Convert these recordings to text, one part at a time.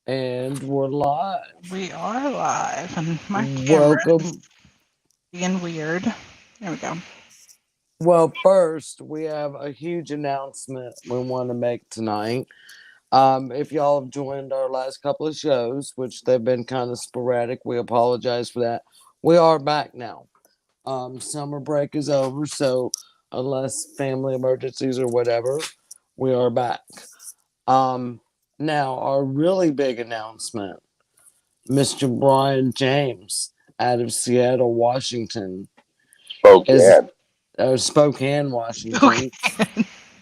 And we're live. We are live, and my camera is Welcome. being weird. There we go. Well, first, we have a huge announcement we want to make tonight. If y'all have joined our last couple of shows, which they've been kind of sporadic, we apologize for that. We are back now. Summer break is over, so unless family emergencies or whatever, we are back. Um, Now, our really big announcement, Mr. Brian James out of Seattle, Washington, is Spokane. Spokane, Washington. Okay.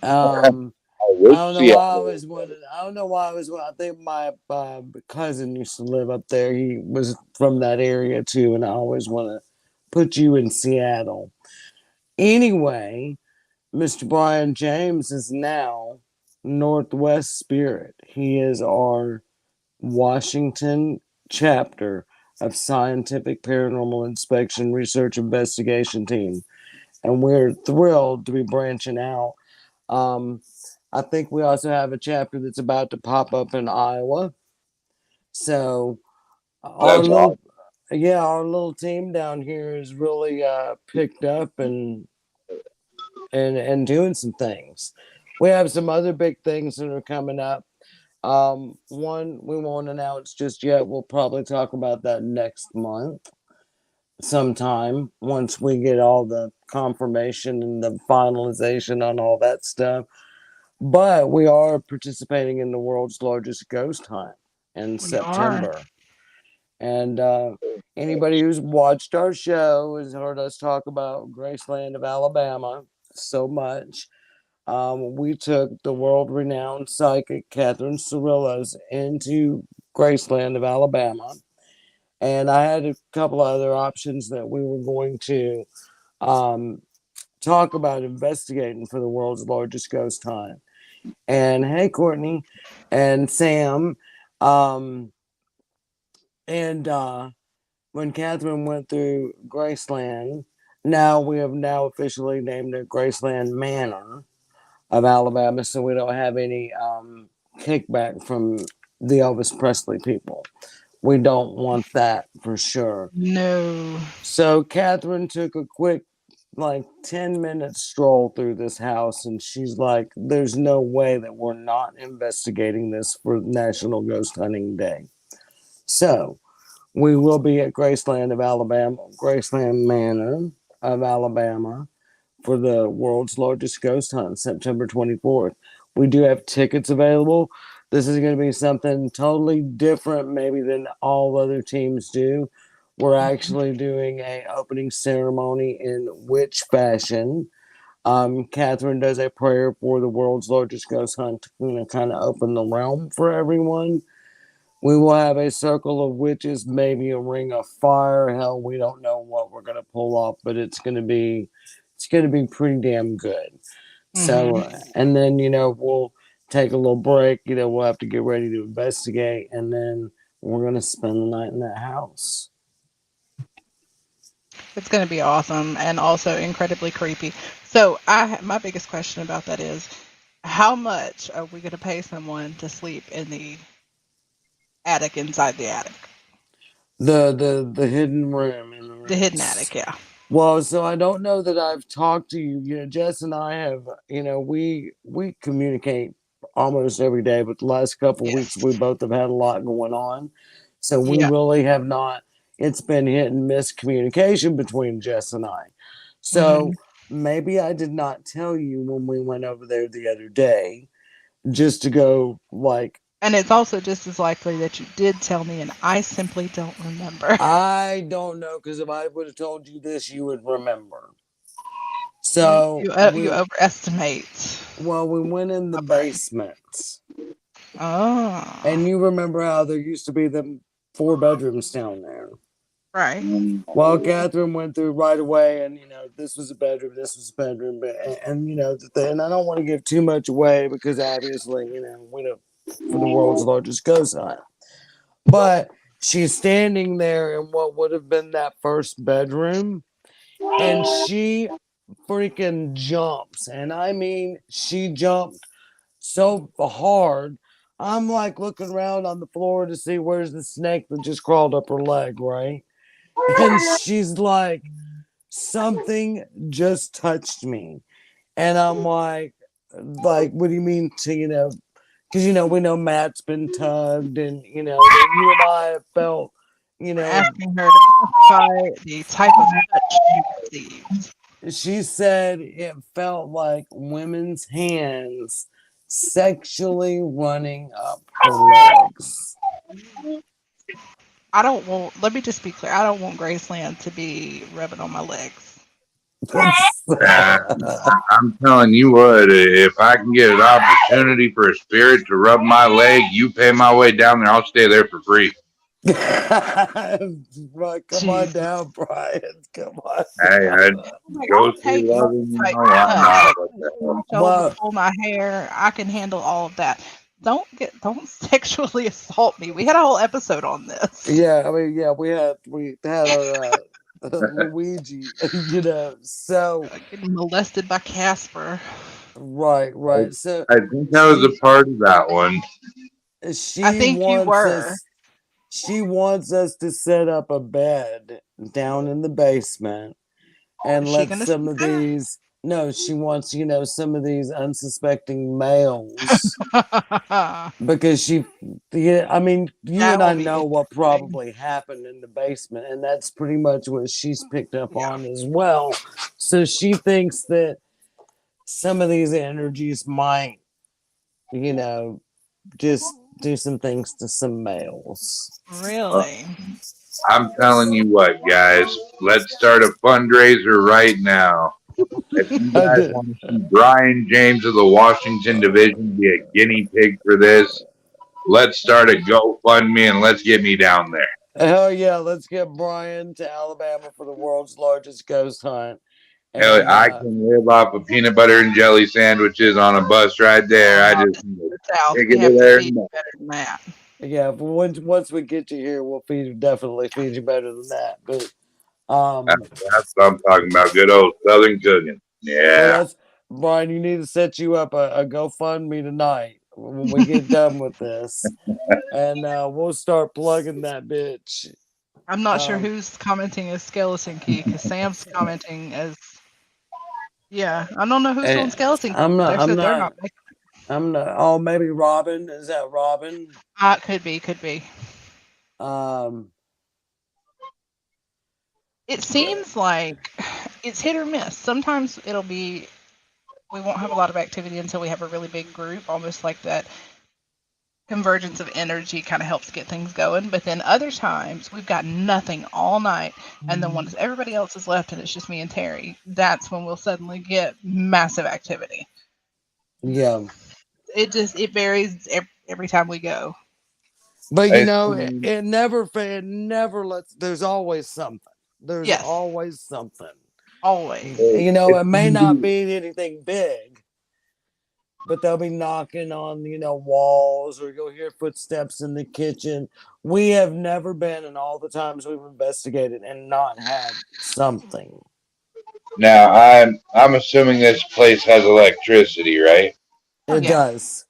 Um, I I wish don't know why I Seattle was was wanted. I don't know why I was. I think my cousin used to live up there. He was from that area too, and I always want to put you in Seattle. Anyway, Mr. Brian James is now Northwest Spirit. He is our Washington chapter of Scientific Paranormal Inspection Research Investigation Team. And we're thrilled to be branching out. Um, I think we also have a chapter that's about to pop up in Iowa. So our That's little awesome. our little team down here is really picked up and doing some things. We have some other big things that are coming up. One we won't announce just yet. We'll probably talk about that next month sometime once we get all the confirmation and the finalization on all that stuff. But we are participating in the world's largest ghost hunt in We are. September. And anybody who's watched our show has heard us talk about Graceland of Alabama so much. We took the world renowned psychic Catherine Cirillos into Graceland of Alabama. And I had a couple of other options that we were going to um, talk about investigating for the world's largest ghost hunt. And hey, Courtney and Sam. Um, and when Catherine went through Graceland, now we have now officially named it Graceland Manor of Alabama, so we don't have any kickback from the Elvis Presley people. We don't want that for sure. No. So Catherine took a quick, like, 10-minute stroll through this house, and she's like, there's no way that we're not investigating this for National Ghost Hunting Day. So we will be at Graceland of Alabama, Graceland Manor of Alabama, for the world's largest ghost hunt, September 24th. We do have tickets available. This is going to be something totally different, maybe than all other teams do. We're actually doing a opening ceremony in witch fashion. Catherine does a prayer for the world's largest ghost hunt to kind of open the realm for everyone. We will have a circle of witches, maybe a ring of fire. Hell, we don't know what we're gonna pull off, but it's gonna be pretty damn good. So, Hmm. and then we'll take a little break. We'll have to get ready to investigate, and then we're gonna spend the night in that house. It's going to be awesome and also incredibly creepy. So, my biggest question about that is, how much are we going to pay someone to sleep in the attic inside the attic, The hidden room in the the room. hidden attic? Yeah. Well, so I don't know that I've talked to you. Jess and I have. We communicate almost every day, but the last couple of weeks we Yes. both have had a lot going on, so we Yeah. really have not. It's been hit and miss communication between Jess and I. Hmm. So maybe I did not tell you when we went over there the other day, just to go like And it's also just as likely that you did tell me, and I simply don't remember. I don't know because if I would have told you this, you would remember. You So you you we overestimate we went in the my brain. basement, Oh, and you remember how there used to be the four bedrooms down there. right. Well, Catherine went through right away, and this was a bedroom, this was a bedroom, and I don't want to give too much away because obviously, we don't for the world's largest ghost hunt. But she's standing there in what would have been that first bedroom, and she freaking jumps, and I mean, she jumped so hard. I'm like looking around on the floor to see where's the snake that just crawled up her leg, right? And she's like, something just touched me. And I'm like, what do you mean to, because, we know Matt's been tugged and, that you and I have felt, you We're know, asking her to quantify the type of touch she received. she said it felt like women's hands sexually running up her legs. I don't want, let me just be clear, I don't want Graceland to be rubbing on my legs. That's I'm telling you what, if I can get an opportunity for a spirit to rub my leg, you pay my way down there, I'll stay there for free. Right, come on Jesus. down, Brian. Come on Hey, down. I Like, go I'll see take most loving, type why touch. not? Like What the touch hell? my shoulder, Well, pull my hair. I can handle all of that. Don't sexually assault me. We had a whole episode on this. yeah, I mean, yeah, we had our Luigi, so Getting molested by Casper. right. So I think I was a she part of that one. I she think you wants were. us she wants us to set up a bed down in the basement Is and she let gonna some sleep of there? these no, she wants, some of these unsuspecting males because yeah, I mean, you That and will I be know what interesting. probably happened in the basement, and that's pretty much what she's picked up Yeah, on as well. So she thinks that some of these energies might, you know, just do some things to some males. Uh, really. I'm telling you what, guys, let's start a fundraiser right now. If you I guys did. want to see Brian James of the Washington Division be a guinea pig for this, let's start a GoFundMe and let's get me down there. Hell yeah, let's get Brian to Alabama for the world's largest ghost hunt. Hell, And I can live off of peanut butter and jelly sandwiches on a bus right there. Oh I no, just this need is to the South. take We it to have to there feed and you better than that. yeah, once we get you here, we'll definitely feed you better than that. But that's what I'm talking about. Good old Southern cooking. well, Yeah. that's Brian. You need to set you up a GoFundMe tonight when we get done with this, and we'll start plugging that bitch. I'm not sure Um, who's commenting as Skeleton Key because Sam's commenting as yeah. I don't know who's doing and Skeleton Key. I'm not. They I'm said they're not. not making. I'm not. Oh, maybe Robin. Is that Robin? Could be, could be. Um, It seems like it's hit or miss. Sometimes it'll be we won't have a lot of activity until we have a really big group, almost like that convergence of energy kind of helps get things going. But then other times we've got nothing all night, and then once everybody else is left and it's just me and Terry, that's when we'll suddenly get massive activity. yeah, It varies every time we go. but I it, seen, it never lets. There's always something. There's Yes, always something. always. it It may not seemed be anything big, but they'll be knocking on, walls, or you'll hear footsteps in the kitchen. We have never been, in all the times we've investigated, and not had something. now I'm assuming this place has electricity, right? Oh It yeah. does.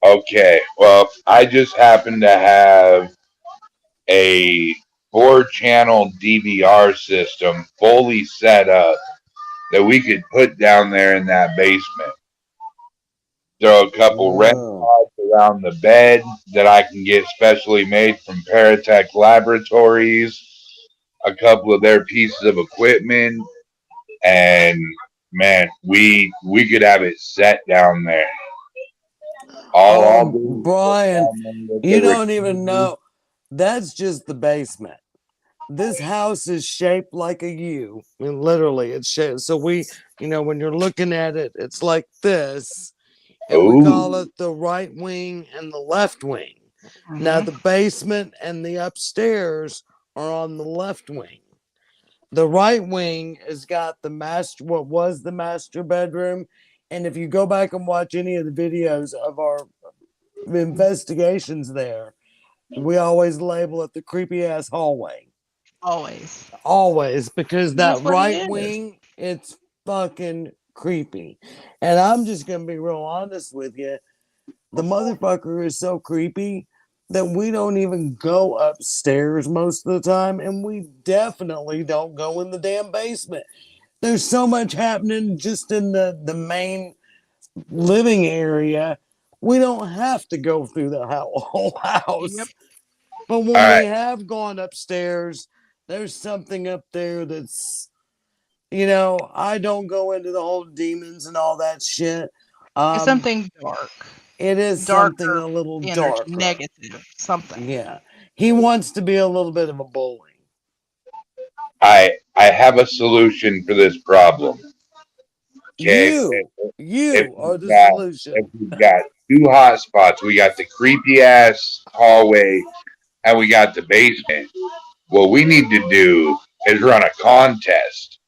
Okay. Well, I just happen to have a 4 channel DVR system fully set up that we could put down there in that basement. Throw a couple REM Oh. pods around the bed that I can get specially made from Paratech Laboratories, a couple of their pieces of equipment, and man, we could have it set down there. All I'll Oh, do is sit Brian, down there with the you don't even receiver. know. That's just the basement. This house is shaped like a U. I mean, literally, it's shaped. So when you're looking at it, it's like this, and we call Oh, it the right wing and the left wing. Now, Hmm. the basement and the upstairs are on the left wing. The right wing has got what was the master bedroom. And if you go back and watch any of the videos of our investigations there, we always label it the creepy ass hallway. Always. Always, because And that that's what it right is. wing, it's fucking creepy. And I'm just gonna be real honest with you. The motherfucker is so creepy that we don't even go upstairs most of the time, and we definitely don't go in the damn basement. There's so much happening just in the main living area. We don't have to go through the whole Yep. house. But All when we right. have gone upstairs, there's something up there that's, you know, I don't go into the whole demons and all that shit. It's Um, something dark, it is something darker a little energy, darker. negative, something. Yeah. He wants to be a little bit of a bully. I have a solution for this problem. Okay. You, If you are we've the got if solution. we've got two hot spots, we got the creepy ass hallway and we got the basement. What we need to do is run a contest,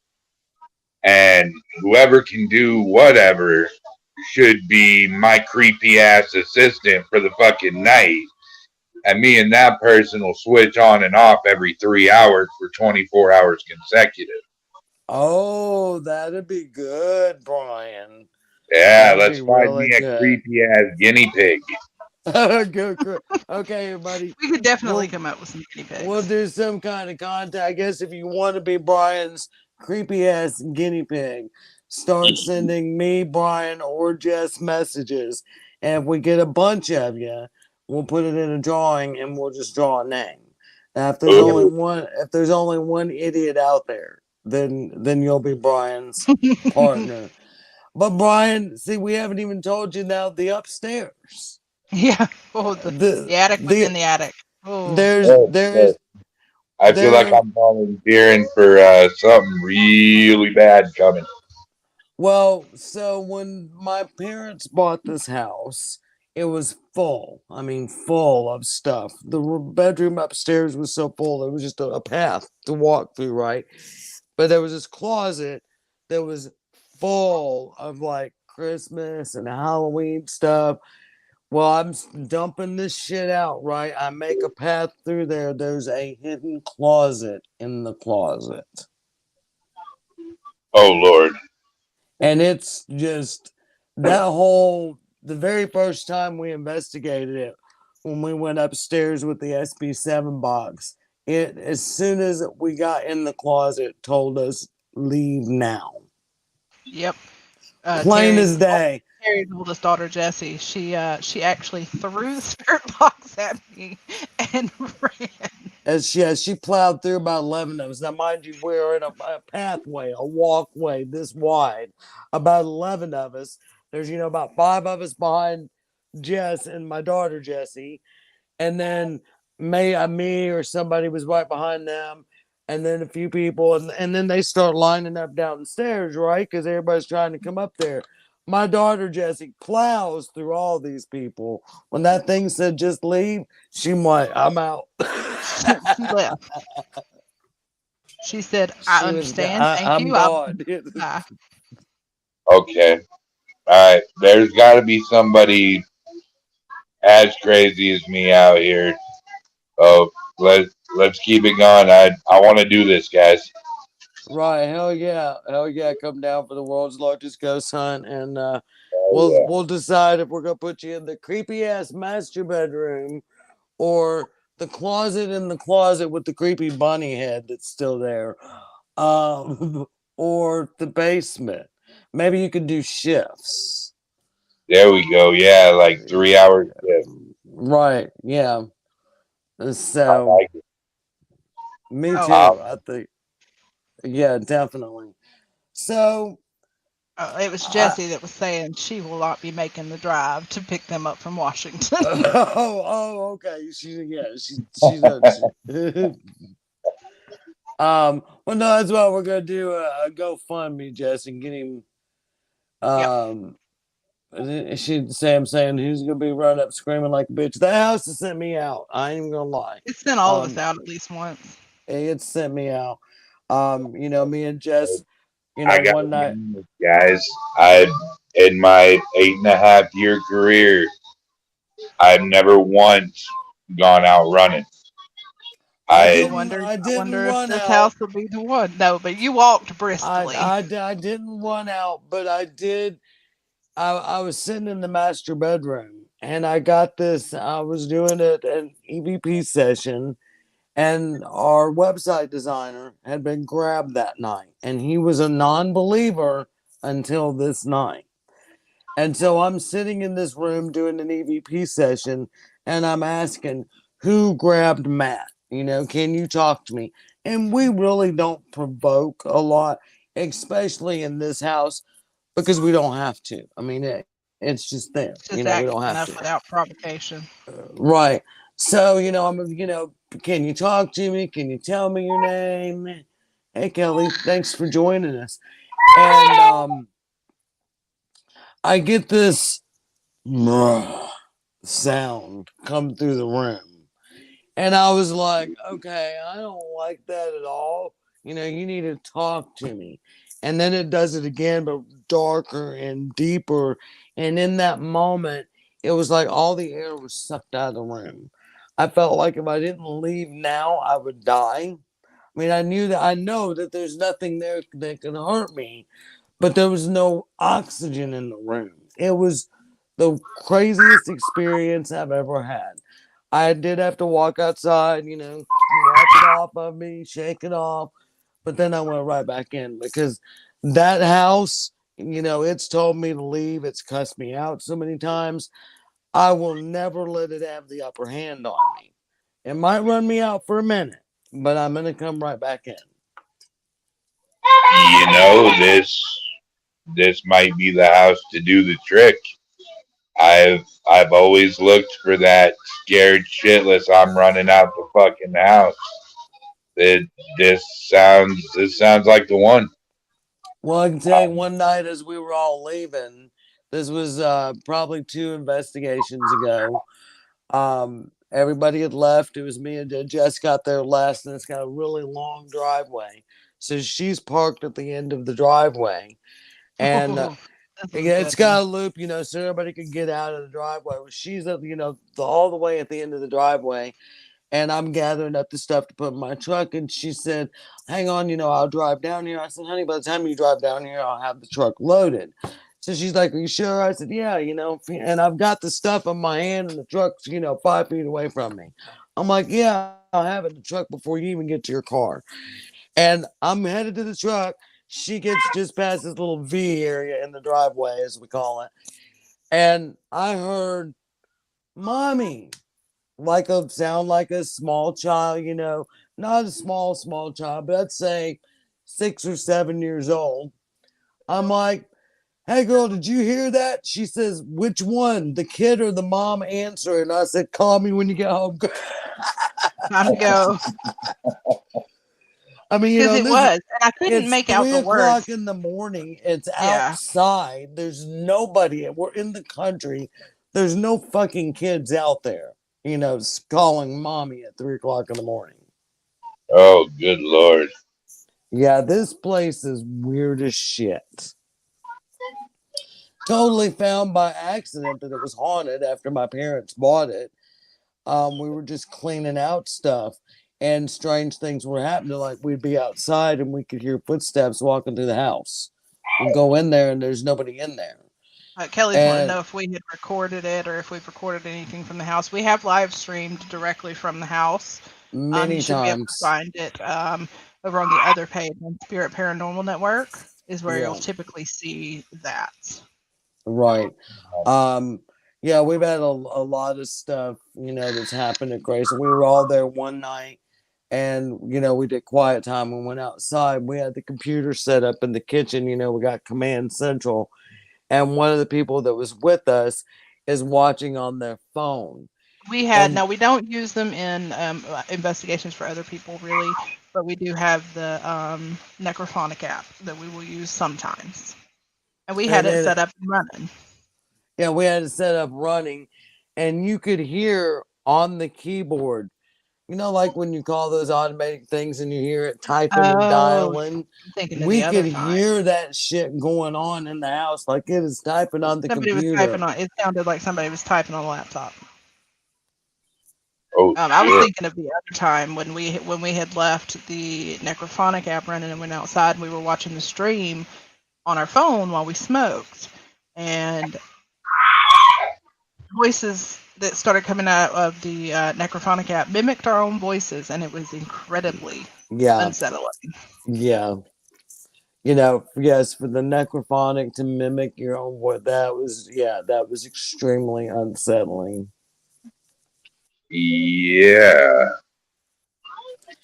and whoever can do whatever should be my creepy ass assistant for the fucking night. And me and that person will switch on and off every 3 hours for 24 hours consecutive. Oh, that'd be good, Brian. Yeah, That'd be let's find really me a good. creepy ass guinea pig. Good. Okay, everybody. We could definitely We'll come up with some guinea we'll pigs. do some kind of contact. I guess if you want to be Brian's creepy ass guinea pig, start sending me, Brian, or Jess messages. And if we get a bunch of you, we'll put it in a drawing and we'll just draw a name. Now, Ooh, if there's only one idiot out there, then you'll be Brian's partner. But Brian, see, we haven't even told you now the upstairs. Yeah. Oh, The the attic the within the attic. Oh, there's oh, there's oh. I feel like there I'm volunteering for something really bad coming. well, so when my parents bought this house, it was full. I mean, full of stuff. The bedroom upstairs was so full, there was just a path to walk through, right? But there was this closet that was full of like Christmas and Halloween stuff. Well, I'm dumping this shit out, right? I make a path through there. There's a hidden closet in the closet. Oh Lord. And it's just that whole, the very first time we investigated it, when we went upstairs with the SB7 box, it, as soon as we got in the closet, told us, leave now. yep. Plain Terry, as day. Terry's oldest daughter, Jessie. She actually threw the spirit box at me and ran. As she plowed through about 11 of us. Now, mind you, we're in a pathway, a walkway this wide, about 11 of us. There's, you know, about 5 of us behind Jess and my daughter, Jessie. And then me or somebody was right behind them. And then a few people. And then they start lining up down the stairs, right? Because everybody's trying to come up there. My daughter, Jessie, plows through all these people. When that thing said just leave, she went, I'm out. She left. She said, "I She was, understand. Thank I'm you. I'll gone. bye." Okay. All right. There's got to be somebody as crazy as me out here. Oh, let's keep it going. I want to do this, guys. Right, hell yeah, come down for the world's largest ghost hunt, and Oh yeah. we'll decide if we're gonna put you in the creepy ass master bedroom or the closet in the closet with the creepy bunny head that's still there, or the basement. Maybe you could do shifts. There we go. Yeah, like 3 hours shift. Right, yeah. I So like it. me Oh, Um, too. I think yeah, definitely. So it was I Jessie that was saying she will not be making the drive to pick them up from Washington. okay. She knows. Well, no, that's why we're gonna do a GoFundMe, Jess, and get him. Yep. Um, she'd say, I'm saying he's gonna be running up screaming like a bitch. The house has sent me out. I ain't even gonna lie. It sent all of us Um, out at least once. it sent me out. You know, me and Jess, you I know, got one to be night. honest, guys. I in my 8.5 year career, I've never once gone out running. I I I didn't wonder if run this out. house will be the one. No, but you walked briskly. I didn't run out, but I did. I was sitting in the master bedroom and I got this. I was doing an EVP session, and our website designer had been grabbed that night, and he was a non-believer until this night. And so I'm sitting in this room doing an EVP session, and I'm asking, who grabbed Matt? Can you talk to me? And we really don't provoke a lot, especially in this house, because we don't have to. I mean, it's just there. It's just We don't active have enough to. without provocation. Right. So, can you talk to me? Can you tell me your name? Hey, Kelly, thanks for joining us. And I get this sound come through the room. And I was like, okay, I don't like that at all. You need to talk to me. And then it does it again, but darker and deeper. And in that moment, it was like all the air was sucked out of the room. I felt like if I didn't leave now, I would die. I mean, I know that there's nothing there that can hurt me, but there was no oxygen in the room. It was the craziest experience I've ever had. I did have to walk outside, wipe it off of me, shake it off, but then I went right back in because that house, it's told me to leave. It's cussed me out so many times. I will never let it have the upper hand on me. It might run me out for a minute, but I'm going to come right back in. This might be the house to do the trick. I've always looked for that scared shitless. I'm running out the fucking house. It this sounds like the one. Well, I can tell you one night as we were all leaving, this was probably 2 investigations ago. Everybody had left. It was me and Jess got there last, and it's got a really long driveway. So she's parked at the end of the driveway, and This is a it's good one. got a loop, so everybody can get out of the driveway. Well, she's at, all the way at the end of the driveway, and I'm gathering up the stuff to put in my truck. And she said, hang on, I'll drive down here. I said, honey, by the time you drive down here, I'll have the truck loaded. So she's like, are you sure? I said, yeah, and I've got the stuff in my hand and the truck's, 5 feet away from me. I'm like, yeah, I'll have it in the truck before you even get to your car. And I'm headed to the truck. She gets just past this little V area in the driveway, as we call it. And I heard, mommy, like a sound like a small child, not a small child, but I'd say 6 or 7 years old. I'm like, hey girl, did you hear that? She says, which one, the kid or the mom? Answer. And I said, call me when you get home. Time to go. I mean, Because it was. And I couldn't it's make out the 3 o'clock words. in the morning. It's Yeah. outside. There's nobody. We're in the country. There's no fucking kids out there, calling mommy at 3 o'clock in the morning. Oh, good lord. Yeah, this place is weird as shit. Totally found by accident that it was haunted after my parents bought it. We were just cleaning out stuff, and strange things were happening. Like we'd be outside and we could hear footsteps walking through the house. We'd go in there and there's nobody in there. Kelly's wanted to And know if we had recorded it or if we've recorded anything from the house. We have live streamed directly from the house. many You should be able to times, find it over on the other page on Spirit Paranormal Network is where yeah, you'll typically see that. right. Yeah, we've had a lot of stuff, that's happened at Grace. We were all there one night, and we did quiet time and went outside. We had the computer set up in the kitchen. We got Command Central, and one of the people that was with us is watching on their phone. We And don't use them in investigations for other people really, but we do have the Necrophonic app that we will use sometimes. And we had and it then set up and running. yeah, we had it set up running, and you could hear on the keyboard, like when you call those automated things and you hear it typing and Oh, dialing. I'm thinking of the We could other time. hear that shit going on in the house, like it is typing on the Somebody was computer. typing on. It sounded like somebody was typing on a laptop. Oh, I was shit. thinking of the other time when we had left the Necrophonic app running and went outside. And we were watching the stream on our phone while we smoked, and voices that started coming out of the necrophonic app mimicked our own voices, and it was incredibly Yeah, unsettling. yeah. Yes, for the necrophonic to mimic your own voice, that was extremely unsettling. Yeah.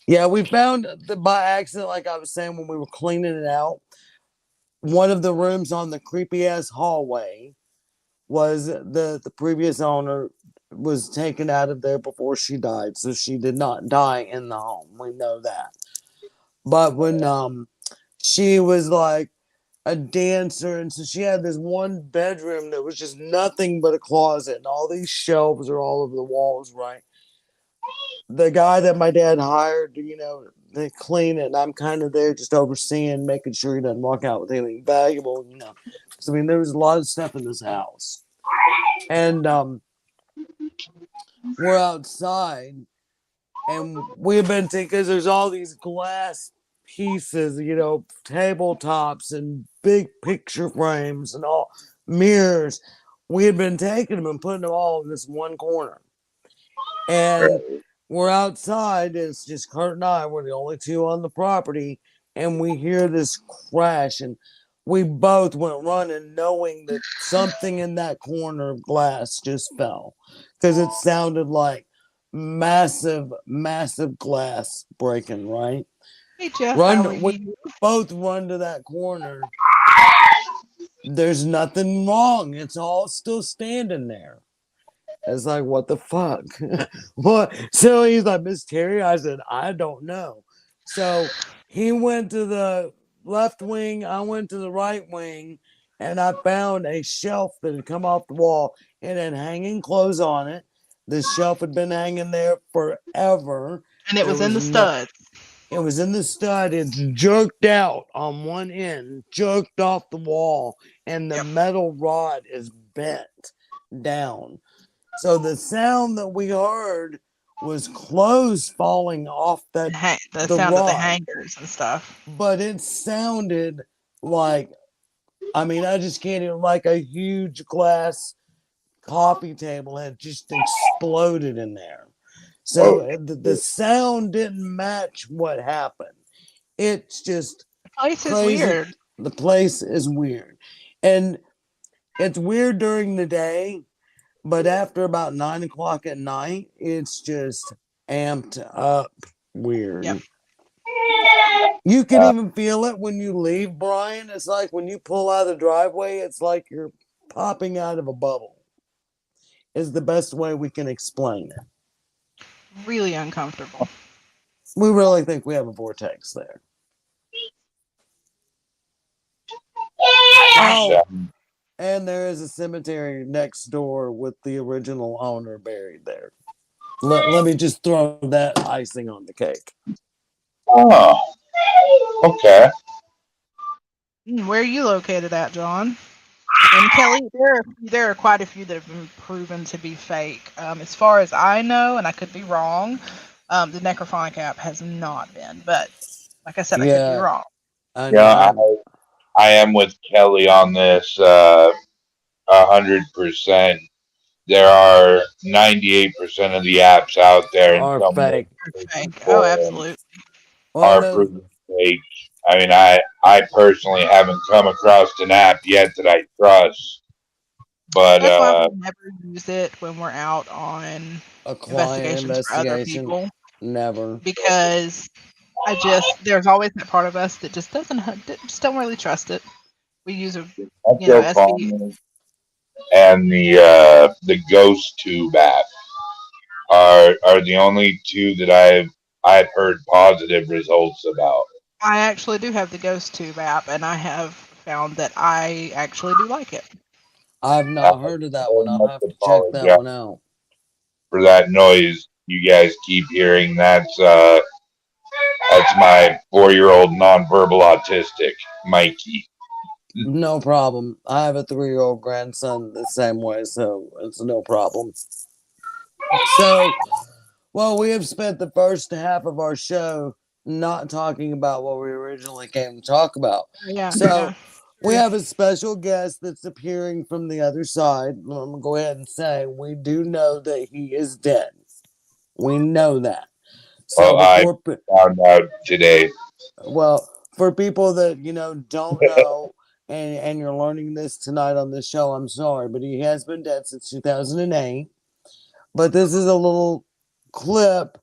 Yeah, we found by accident, like I was saying when we were cleaning it out, one of the rooms on the creepy ass hallway was the previous owner was taken out of there before she died, so she did not die in the home. We know that. But when she was like a dancer, and so she had this one bedroom that was just nothing but a closet, and all these shelves are all over the walls, right? The guy that my dad hired, to clean it, and I'm kind of there just overseeing, making sure he doesn't walk out with anything valuable, Because I mean, there was a lot of stuff in this house, and we're outside, and we've been thinking because there's all these glass pieces, tabletops and big picture frames and all mirrors. We had been taking them and putting them all in this one corner. And we're outside, it's just Kurt and I, we're the only two on the property, and we hear this crash, and we both went running knowing that something in that corner of glass just fell because it sounded like massive, massive glass breaking, right? Hey Jeff, how are Run, we you? both run to that corner. There's nothing wrong. It's all still standing there. It's like, what the fuck? What? So he's like, Miss Terry? I said, I don't know. So he went to the left wing, I went to the right wing, and I found a shelf that had come off the wall. It had hanging clothes on it. The shelf had been hanging there forever. And it There was in was the no, studs. it was in the stud. It's jerked out on one end, jerked off the wall, and the Yep. metal rod is bent down. So the sound that we heard was clothes falling off And the the sound of the rod, hangers and stuff. but it sounded like, I mean, I just can't even, like a huge glass coffee table had just exploded in there. So Oh, the sound didn't match what happened. It's just The place is crazy. weird. The place is weird. And it's weird during the day, but after about 9 o'clock at night, it's just amped up Yep. weird. You can even feel it when you leave, Brian. It's like when you pull out of the driveway, it's like you're popping out of a bubble, is the best way we can explain it. Really uncomfortable. We really think we have a vortex there. Oh, and there is a cemetery next door with the original owner buried there. Let me just throw that icing on the cake. oh, okay. Where are you located at, John? And Kelly, there are quite a few that have been proven to be fake. As far as I know, and I could be wrong, the Necrophonic app has not been. But like I said, I could be Yeah, wrong. I know. Yeah, I am with Kelly on this 100%. There are 98% of the apps out there in Are some way, fake. They're shape, fake. or Oh, form absolutely. Well, are proven fake. I mean, I personally haven't come across an app yet that I trust, but That's why we never use it when we're out on a client investigations for other investigation, people, never. because there's always that part of us that just just don't really trust it. We use a Echo SB. Farmers and the Ghost Tube app are the only two that I've heard positive results about. I actually do have the Ghost Tube app, and I have found that I actually do like it. I've I not heard of that very one. I'll much have to check that apologize one out. for that noise you guys keep hearing. That's my 4-year-old nonverbal autistic, Mikey. No problem. I have a 3-year-old grandson the same way, so it's no problem. So, well, we have spent the first half of our show not talking about what we originally came to talk about. Yeah, So, yeah. We have a special guest that's appearing from the other side. I'm going to go ahead and say we do know that he is dead. We know that. So Well, I before, found out today. well, for people that don't know, and you're learning this tonight on this show, I'm sorry, but he has been dead since 2008. But this is a little clip.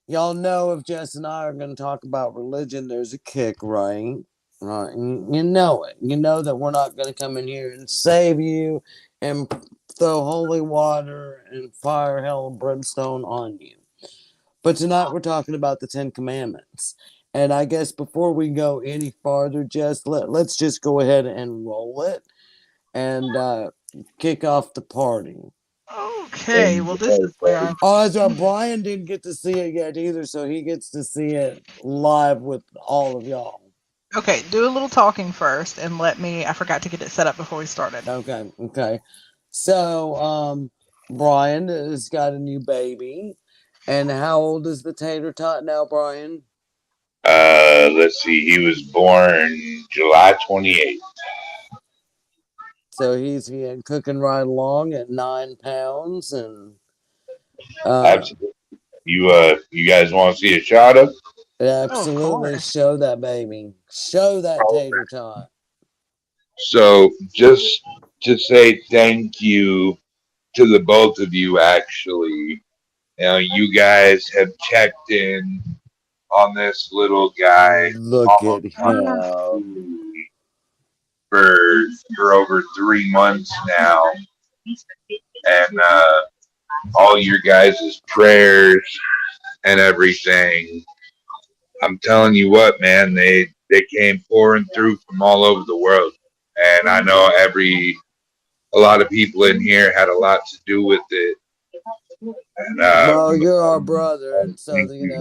Y'all know if Jess and I are going to talk about religion, there's a kick, right? Right. You know it. You know that we're not going to come in here and save you and throw holy water and fire, hell, and brimstone on you. But tonight we're talking about the Ten Commandments. And I guess before we go any farther, Jess, let's just go ahead and roll it and kick off the party. Okay, well, this is where I'm. Oh, that's right. Bryan didn't get to see it yet either, so he gets to see it live with all of y'all. Okay, do a little talking first and let me. I forgot to get it set up before we started. Okay. So, Bryan has got a new baby. And how old is the tater tot now, Bryan? Let's see. He was born July 28th. So he's cooking right along at 9 pounds, and Absolutely. You guys want to see a shot of? Oh, of absolutely course. show that baby, show that tater tot. So just to say thank you to the both of you, actually. You guys have checked in on this little guy Look almost at Uh, him. for over 3 months now, and all your guys' prayers and everything. I'm telling you what, man, they came pouring through from all over the world, and I know a lot of people in here had a lot to do with it. And Well, you're our brother, and so thank you guys.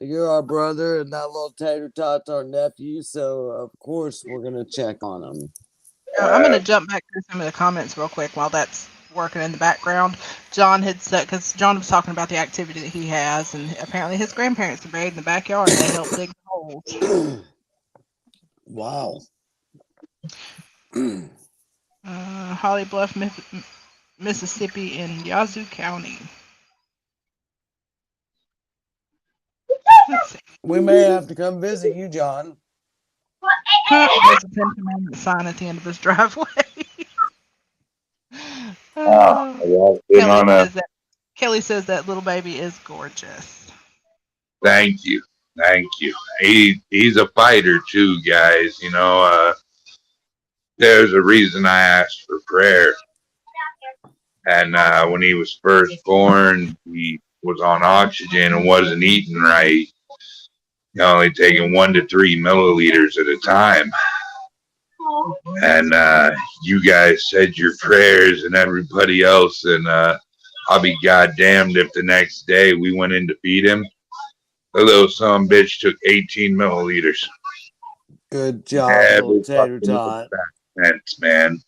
you're our brother, and that little tater tot's our nephew. So of course we're gonna check on him. I'm going to jump back to some of the comments real quick while that's working in the background. John had said, because John was talking about the activity that he has, and apparently his grandparents are buried in the backyard and they help dig the holes. Wow. Holly Bluff, Mississippi, in Yazoo County. Let's see. We may have to come visit you, John. There's a Ten Commandments sign at the end of his driveway. Uh, I've been Kelly on a says that Kelly says that little baby is gorgeous. thank you. Thank you. He's a fighter too, guys. There's a reason I asked for prayer. And when he was first born, he was on oxygen and wasn't eating right. Only taking 1 to 3 milliliters at a time. And you guys said your prayers and everybody else, and I'll be goddamned if the next day we went in to feed him. The little son of a bitch took 18 milliliters. Good job, little Every tater fucking tot. sense, man.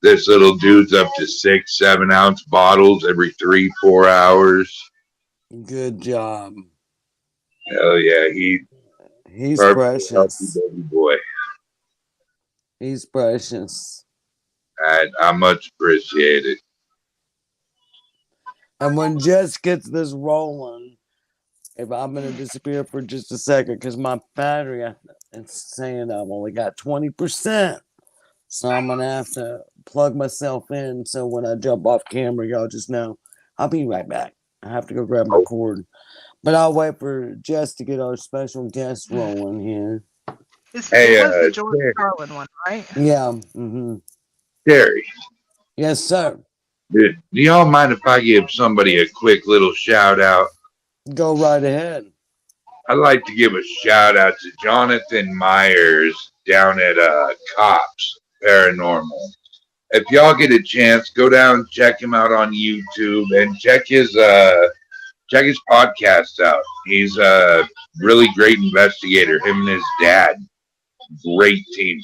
This little dude's up to 6, 7 ounce bottles every 3, 4 hours. Good job. Hell yeah, He's perfect, healthy precious. baby boy. He's precious. I much appreciate it. And when Jess gets this rolling, if I'm gonna disappear for just a second, because my battery, it's saying I've only got 20%. So I'm gonna have to plug myself in. So when I jump off camera, y'all just know I'll be right back. I have to go grab my cord. But I'll wait for Jess to get our special guest rolling here. Hey, It was the George Carlin one, right? Yeah. Terry, Yes, sir. do y'all mind if I give somebody a quick little shout out? Go right ahead. I'd like to give a shout out to Jonathan Myers down at Cops Paranormal. If y'all get a chance, go down and check him out on YouTube and check his podcast out. He's a really great investigator. Him and his dad, great team.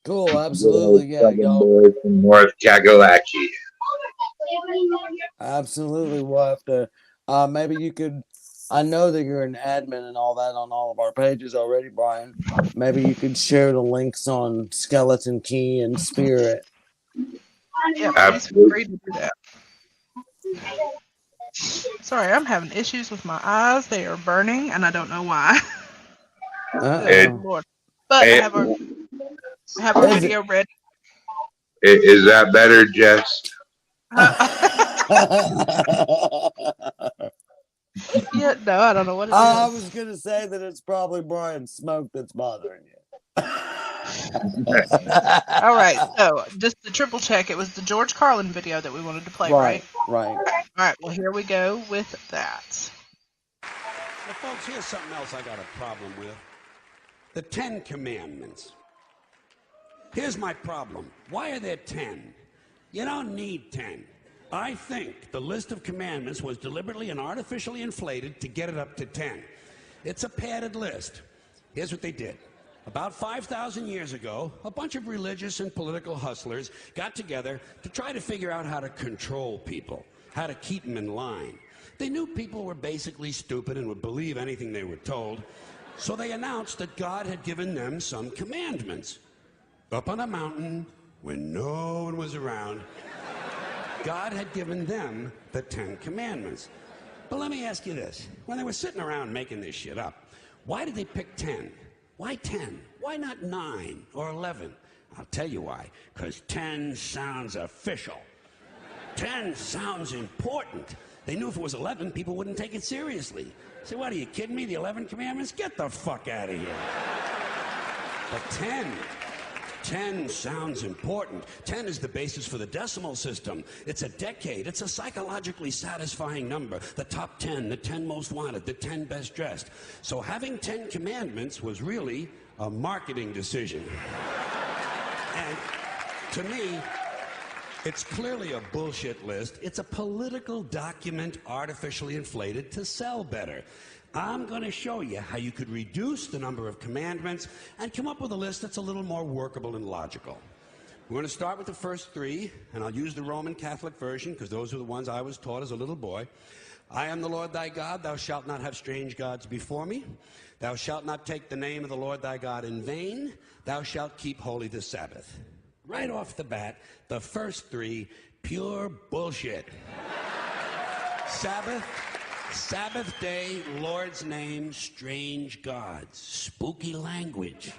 Cool. Absolutely. Yeah, y'all. Boys from North Kakalaki. Absolutely. We'll have to. Maybe you could I know that you're an admin and all that on all of our pages already, Brian. Maybe you could share the links on Skeleton Key and Spirit. Yeah, please feel Absolutely. free to do that. Sorry, I'm having issues with my eyes. They are burning, and I don't know why. Good It, Uh-oh. Lord. But it, I have our Is it? video ready. is that better, Jess? Yeah, no, I don't know what it I is. was going to say that it's probably Brian's smoke that's bothering you. All right, so just to triple check, it was the George Carlin video that we wanted to play, right? Right. All right, well, here we go with that. Now, folks, here's something else I got a problem with. The 10 Commandments. Here's my problem. Why are there 10? You don't need 10. I think the list of commandments was deliberately and artificially inflated to get it up to 10. It's a padded list. Here's what they did. About 5,000 years ago, a bunch of religious and political hustlers got together to try to figure out how to control people, how to keep them in line. They knew people were basically stupid and would believe anything they were told, so they announced that God had given them some commandments. Up on a mountain, when no one was around, God had given them the 10 Commandments. But let me ask you this. When they were sitting around making this shit up, why did they pick 10? Why 10? Why not 9 or 11? I'll tell you why. Because 10 sounds official. 10 sounds important. They knew if it was 11, people wouldn't take it seriously. Say, what, are you kidding me? The 11 Commandments? Get the fuck out of here. But 10 sounds important. 10 is the basis for the decimal system. It's a decade. It's a psychologically satisfying number. The top 10, the 10 most wanted, the 10 best dressed. So having 10 commandments was really a marketing decision. And to me, it's clearly a bullshit list. It's a political document artificially inflated to sell better. I'm going to show you how you could reduce the number of commandments and come up with a list that's a little more workable and logical. We're going to start with the first 3, and I'll use the Roman Catholic version because those are the ones I was taught as a little boy. I am the Lord thy God. Thou shalt not have strange gods before me. Thou shalt not take the name of the Lord thy God in vain. Thou shalt keep holy the Sabbath. Right off the bat, the first 3, pure bullshit. Sabbath day, Lord's name, strange gods. Spooky language.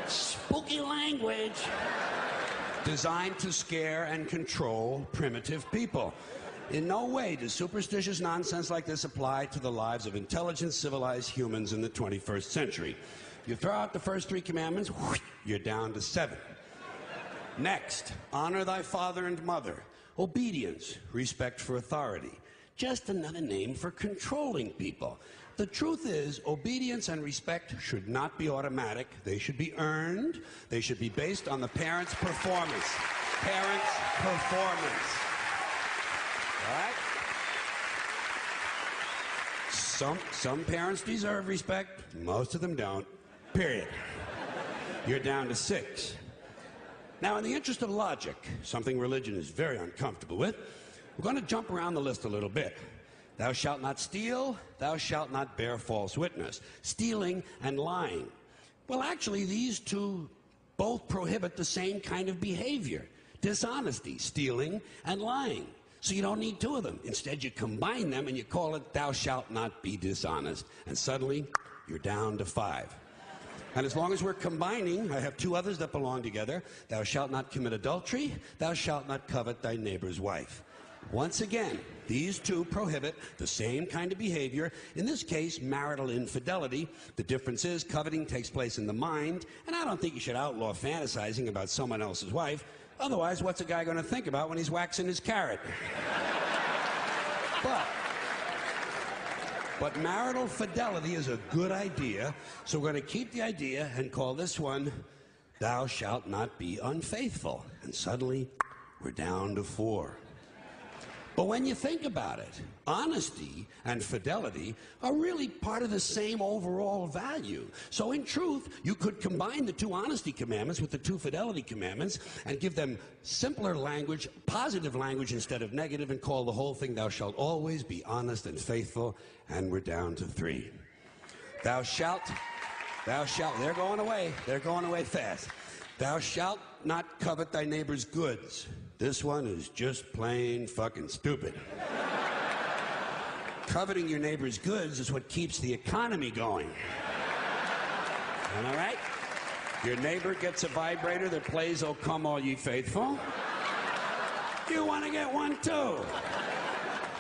Spooky language. Designed to scare and control primitive people. In no way does superstitious nonsense like this apply to the lives of intelligent, civilized humans in the 21st century. You throw out the first 3 commandments, you're down to 7. Next, honor thy father and mother. Obedience, respect for authority. Just another name for controlling people. The truth is, obedience and respect should not be automatic. They should be earned. They should be based on the parent's performance. Parent's performance. All right? Some parents deserve respect. Most of them don't. Period. You're down to 6. Now, in the interest of logic, something religion is very uncomfortable with, we're going to jump around the list a little bit. Thou shalt not steal, thou shalt not bear false witness. Stealing and lying. Well, actually, these 2 both prohibit the same kind of behavior. Dishonesty, stealing, and lying. So you don't need 2 of them. Instead, you combine them and you call it thou shalt not be dishonest. And suddenly, you're down to 5. And as long as we're combining, I have 2 others that belong together. Thou shalt not commit adultery, thou shalt not covet thy neighbor's wife. Once again, these 2 prohibit the same kind of behavior, in this case, marital infidelity. The difference is coveting takes place in the mind, and I don't think you should outlaw fantasizing about someone else's wife. Otherwise, what's a guy going to think about when he's waxing his carrot? But marital fidelity is a good idea, so we're going to keep the idea and call this one, thou shalt not be unfaithful. And suddenly, we're down to 4. But when you think about it, honesty and fidelity are really part of the same overall value. So in truth, you could combine the 2 honesty commandments with the 2 fidelity commandments and give them simpler language, positive language instead of negative, and call the whole thing, thou shalt always be honest and faithful. And we're down to 3. Thou shalt, they're going away fast. Thou shalt not covet thy neighbor's goods. This one is just plain fucking stupid. Coveting your neighbor's goods is what keeps the economy going. Am I right? Your neighbor gets a vibrator that plays "O Come All Ye Faithful." You want to get one too.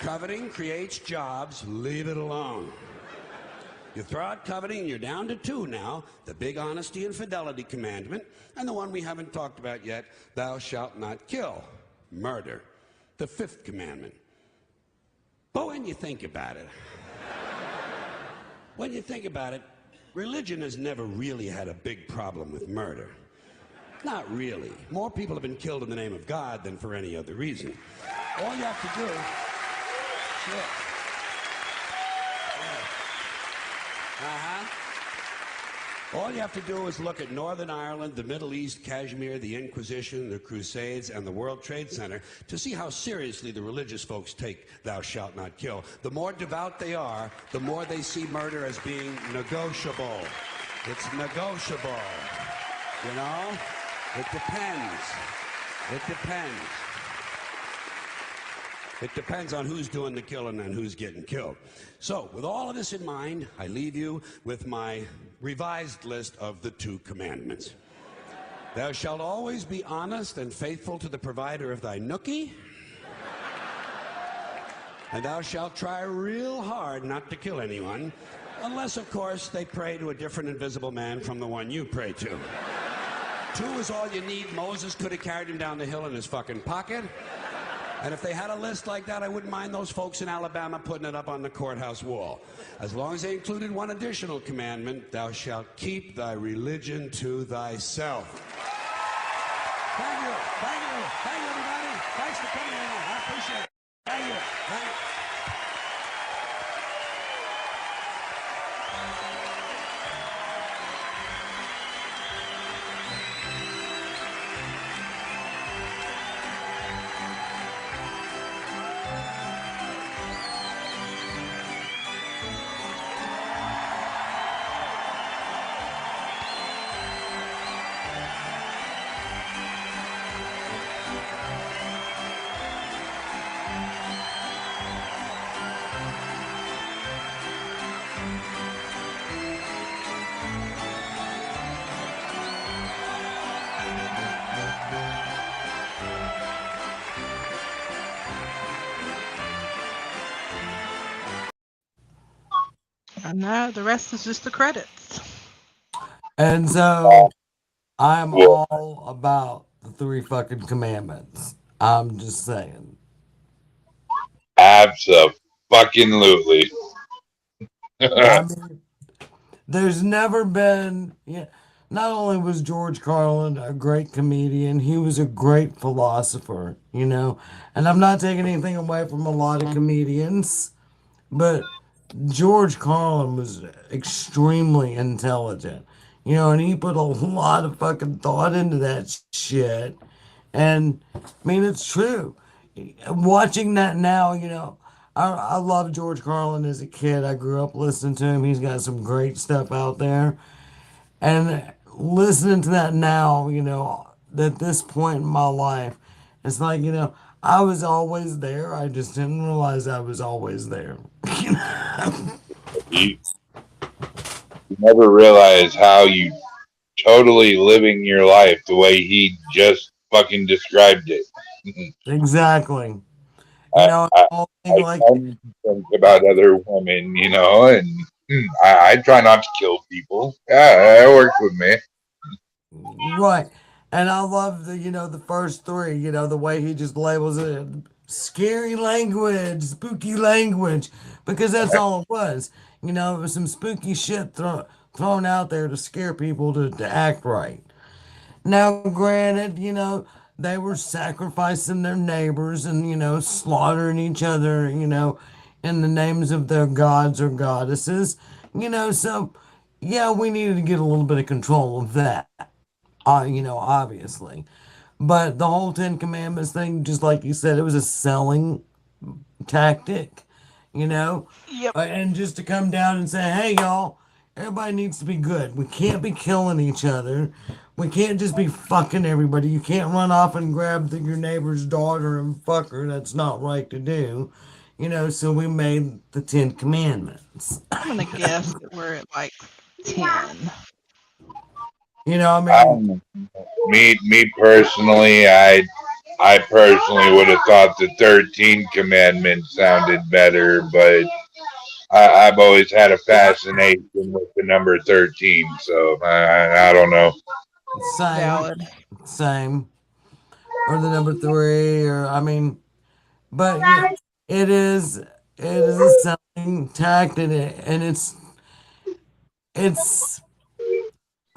Coveting creates jobs. Leave it alone. You throw out coveting and you're down to 2 now, the big honesty and fidelity commandment, and the one we haven't talked about yet, thou shalt not kill, murder, the 5th commandment. But when you think about it, religion has never really had a big problem with murder. Not really. More people have been killed in the name of God than for any other reason. All you have to do... Shit. All you have to do is look at Northern Ireland, the Middle East, Kashmir, the Inquisition, the Crusades, and the World Trade Center to see how seriously the religious folks take thou shalt not kill. The more devout they are, the more they see murder as being negotiable. It's negotiable. You know? It depends. It depends. It depends on who's doing the killing and who's getting killed. So, with all of this in mind, I leave you with my revised list of the 2 commandments. Thou shalt always be honest and faithful to the provider of thy nookie. And thou shalt try real hard not to kill anyone, unless, of course, they pray to a different invisible man from the one you pray to. 2 is all you need. Moses could have carried him down the hill in his fucking pocket. And if they had a list like that, I wouldn't mind those folks in Alabama putting it up on the courthouse wall. As long as they included one additional commandment, thou shalt keep thy religion to thyself. Thank you. Thank you. Thank you, everybody. Thanks for coming in. I appreciate it. Thank you. Thank you. And now the rest is just the credits. And so I'm all about the 3 fucking commandments. I'm just saying. Abso-fucking-lutely. I mean, there's never been, not only was George Carlin a great comedian, he was a great philosopher, and I'm not taking anything away from a lot of comedians, but George Carlin was extremely intelligent, and he put a lot of fucking thought into that shit. And I mean, it's true. Watching that now, I love George Carlin as a kid. I grew up listening to him. He's got some great stuff out there. And listening to that now, at this point in my life, it's like, I was always there. I just didn't realize I was always there. You never realize how you totally living your life the way he just fucking described it. Exactly. I, All I like, tend to think about other women, and I try not to kill people. Yeah, that works with me. right. And I love the first 3, the way he just labels it scary language, spooky language, because that's all it was. It was some spooky shit thrown out there to scare people to act right. Now, granted, they were sacrificing their neighbors and, slaughtering each other, in the names of their gods or goddesses. So yeah, we needed to get a little bit of control of that, obviously. But the whole Ten Commandments thing, just like you said, it was a selling tactic, you know? Yep. And just to come down and say, hey, y'all, everybody needs to be good. We can't be killing each other. We can't just be fucking everybody. You can't run off and grab your neighbor's daughter and fuck her. That's not right to do. So we made the Ten Commandments. I'm gonna guess that we're at like 10. I mean, Me personally, I personally would have thought the 13th commandment sounded better, but I've always had a fascination with the number 13, so I don't know. same, Valid. same. Or the number three, or I mean, but yeah, it is a selling tactic, and it's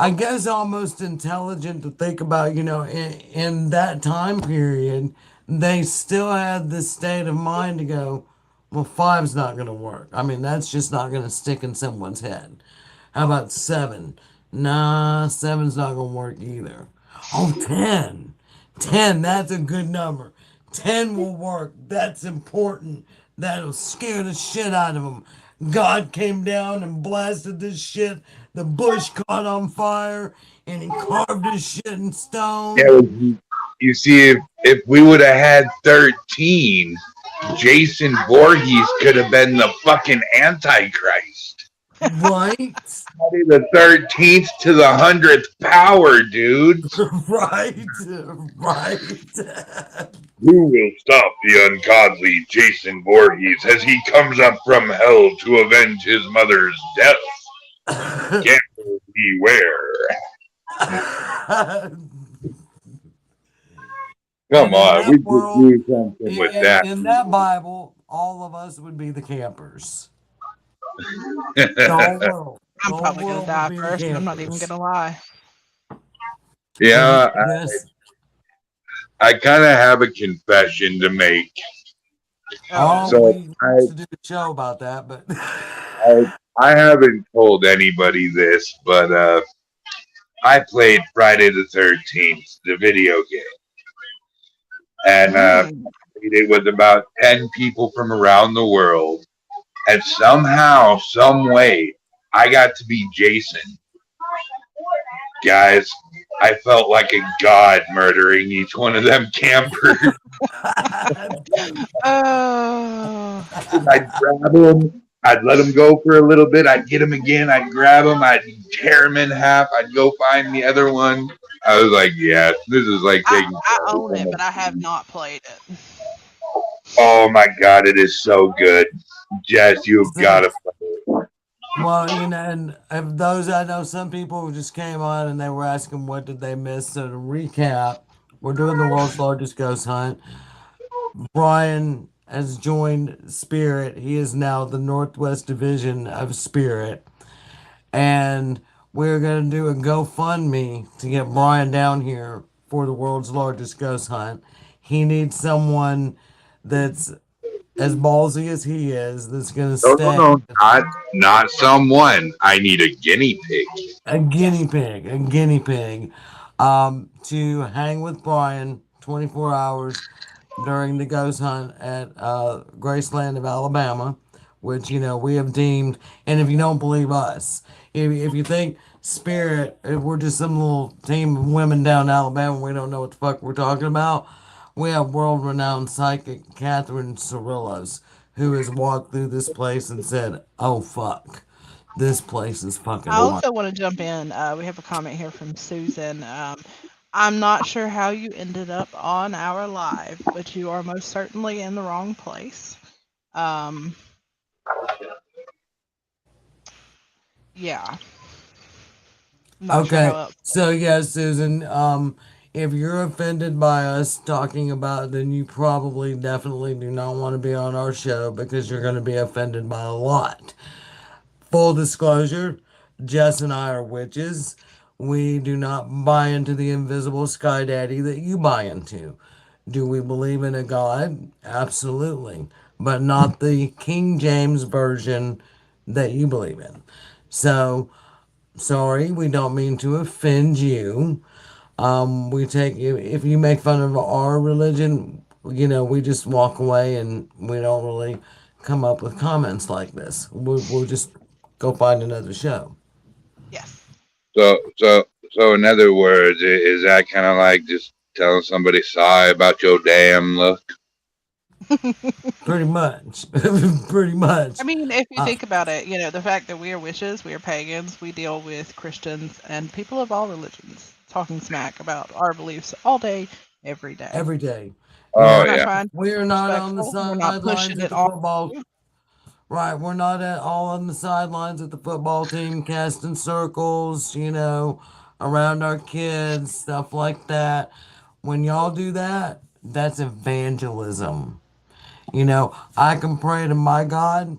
I guess almost intelligent to think about, in that time period, they still had this state of mind to go, well, five's not going to work. I mean, that's just not going to stick in someone's head. How about seven? Nah, seven's not going to work either. Oh, 10. 10, that's a good number. 10 will work. That's important. That'll scare the shit out of them. God came down and blasted this shit. The bush caught on fire and he carved his shit in stone. Yeah, you see, if we would have had 13, Jason Voorhees could have been the fucking Antichrist. Right? The 13th to the 100th power, dude. Right. Right. Who will stop the ungodly Jason Voorhees as he comes up from hell to avenge his mother's death? Gamble beware. Come on, we could do something with that. In that Bible, all of us would be the campers. The whole world. I'm The whole probably gonna world die would be the first. I'm not even campers. gonna lie. Yeah, Yes. I kind of have a confession to make. Oh, So we used to do a show about that, but I haven't told anybody this, but I played Friday the 13th, the video game. And it was about 10 people from around the world. And somehow, some way, I got to be Jason. Guys, I felt like a god murdering each one of them campers. Oh, I'd grab them. I'd let them go for a little bit. I'd get them again. I'd grab them. I'd tear them in half. I'd go find the other one. I was like, yeah, this is like taking. I own it, but I have not played it. Oh my god, it is so good. Jess, you've got to play it. well, and of those I know, some people who just came on and they were asking what did they miss. So to recap, we're doing the world's largest ghost hunt. Bryan has joined Spirit. He is now the Northwest Division of Spirit. And we're going to do a GoFundMe to get Bryan down here for the world's largest ghost hunt. He needs someone that's as ballsy as he is, that's going to stay. No, not someone. I need a guinea pig. A guinea pig, to hang with Bryan 24 hours during the ghost hunt at Graceland of Alabama, which we have deemed. And if you don't believe us, if you think Spirit, if we're just some little team of women down in Alabama, we don't know what the fuck we're talking about. We have world-renowned psychic Catherine Cirillos, who has walked through this place and said, "Oh fuck, this place is fucking." I also want to jump in. We have a comment here from Susan. I'm not sure how you ended up on our live, but you are most certainly in the wrong place. Yeah. Not sure Okay, how else. so yeah, Susan, if you're offended by us talking about, then you probably definitely do not want to be on our show because you're going to be offended by a lot. Full disclosure, Jess and I are witches. We do not buy into the invisible sky daddy that you buy into. Do we believe in a God? Absolutely. But not the King James version that you believe in. So, sorry, we don't mean to offend you. We take, if you make fun of our religion, we just walk away and we don't really come up with comments like this. We'll just go find another show. Yes. So in other words, is that kind of like just telling somebody sorry about your damn luck? Pretty much. Pretty much. I mean, if you Uh, think about it, the fact that we are witches, we are pagans, we deal with Christians and people of all religions talking smack about our beliefs all day, every day. every day. Oh We're not yeah. trying to be We're not on the disrespectful. We're not sidelines pushing at it the on football. you. Right, we're not at all on the sidelines at the football team, casting circles, around our kids, stuff like that. When y'all do that, that's evangelism. I can pray to my God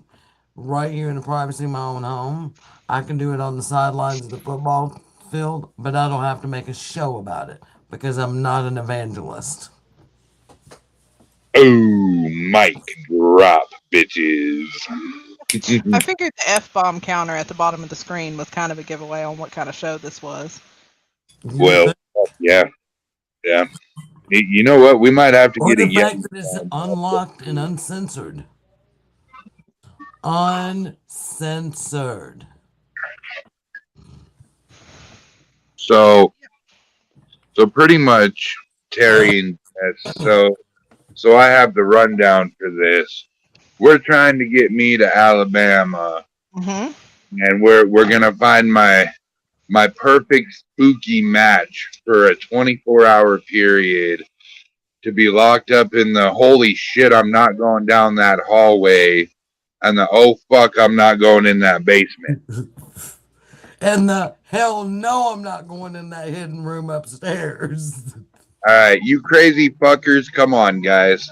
right here in the privacy of my own home. I can do it on the sidelines of the football field, but I don't have to make a show about it because I'm not an evangelist. Oh, mic drop, bitches. I figured the F-bomb counter at the bottom of the screen was kind of a giveaway on what kind of show this was. You Well, think? yeah, yeah. You know what? We might have to Or get a the yes. fact that it's unlocked and uncensored. Uncensored. So pretty much, Terry and Jess. So I have the rundown for this. We're trying to get me to Alabama, Mm-hmm. and we're gonna find my perfect spooky match for a 24-hour period to be locked up in the holy shit, I'm not going down that hallway, and the oh fuck, I'm not going in that basement. And the hell no, I'm not going in that hidden room upstairs. All right, you crazy fuckers, come on, guys.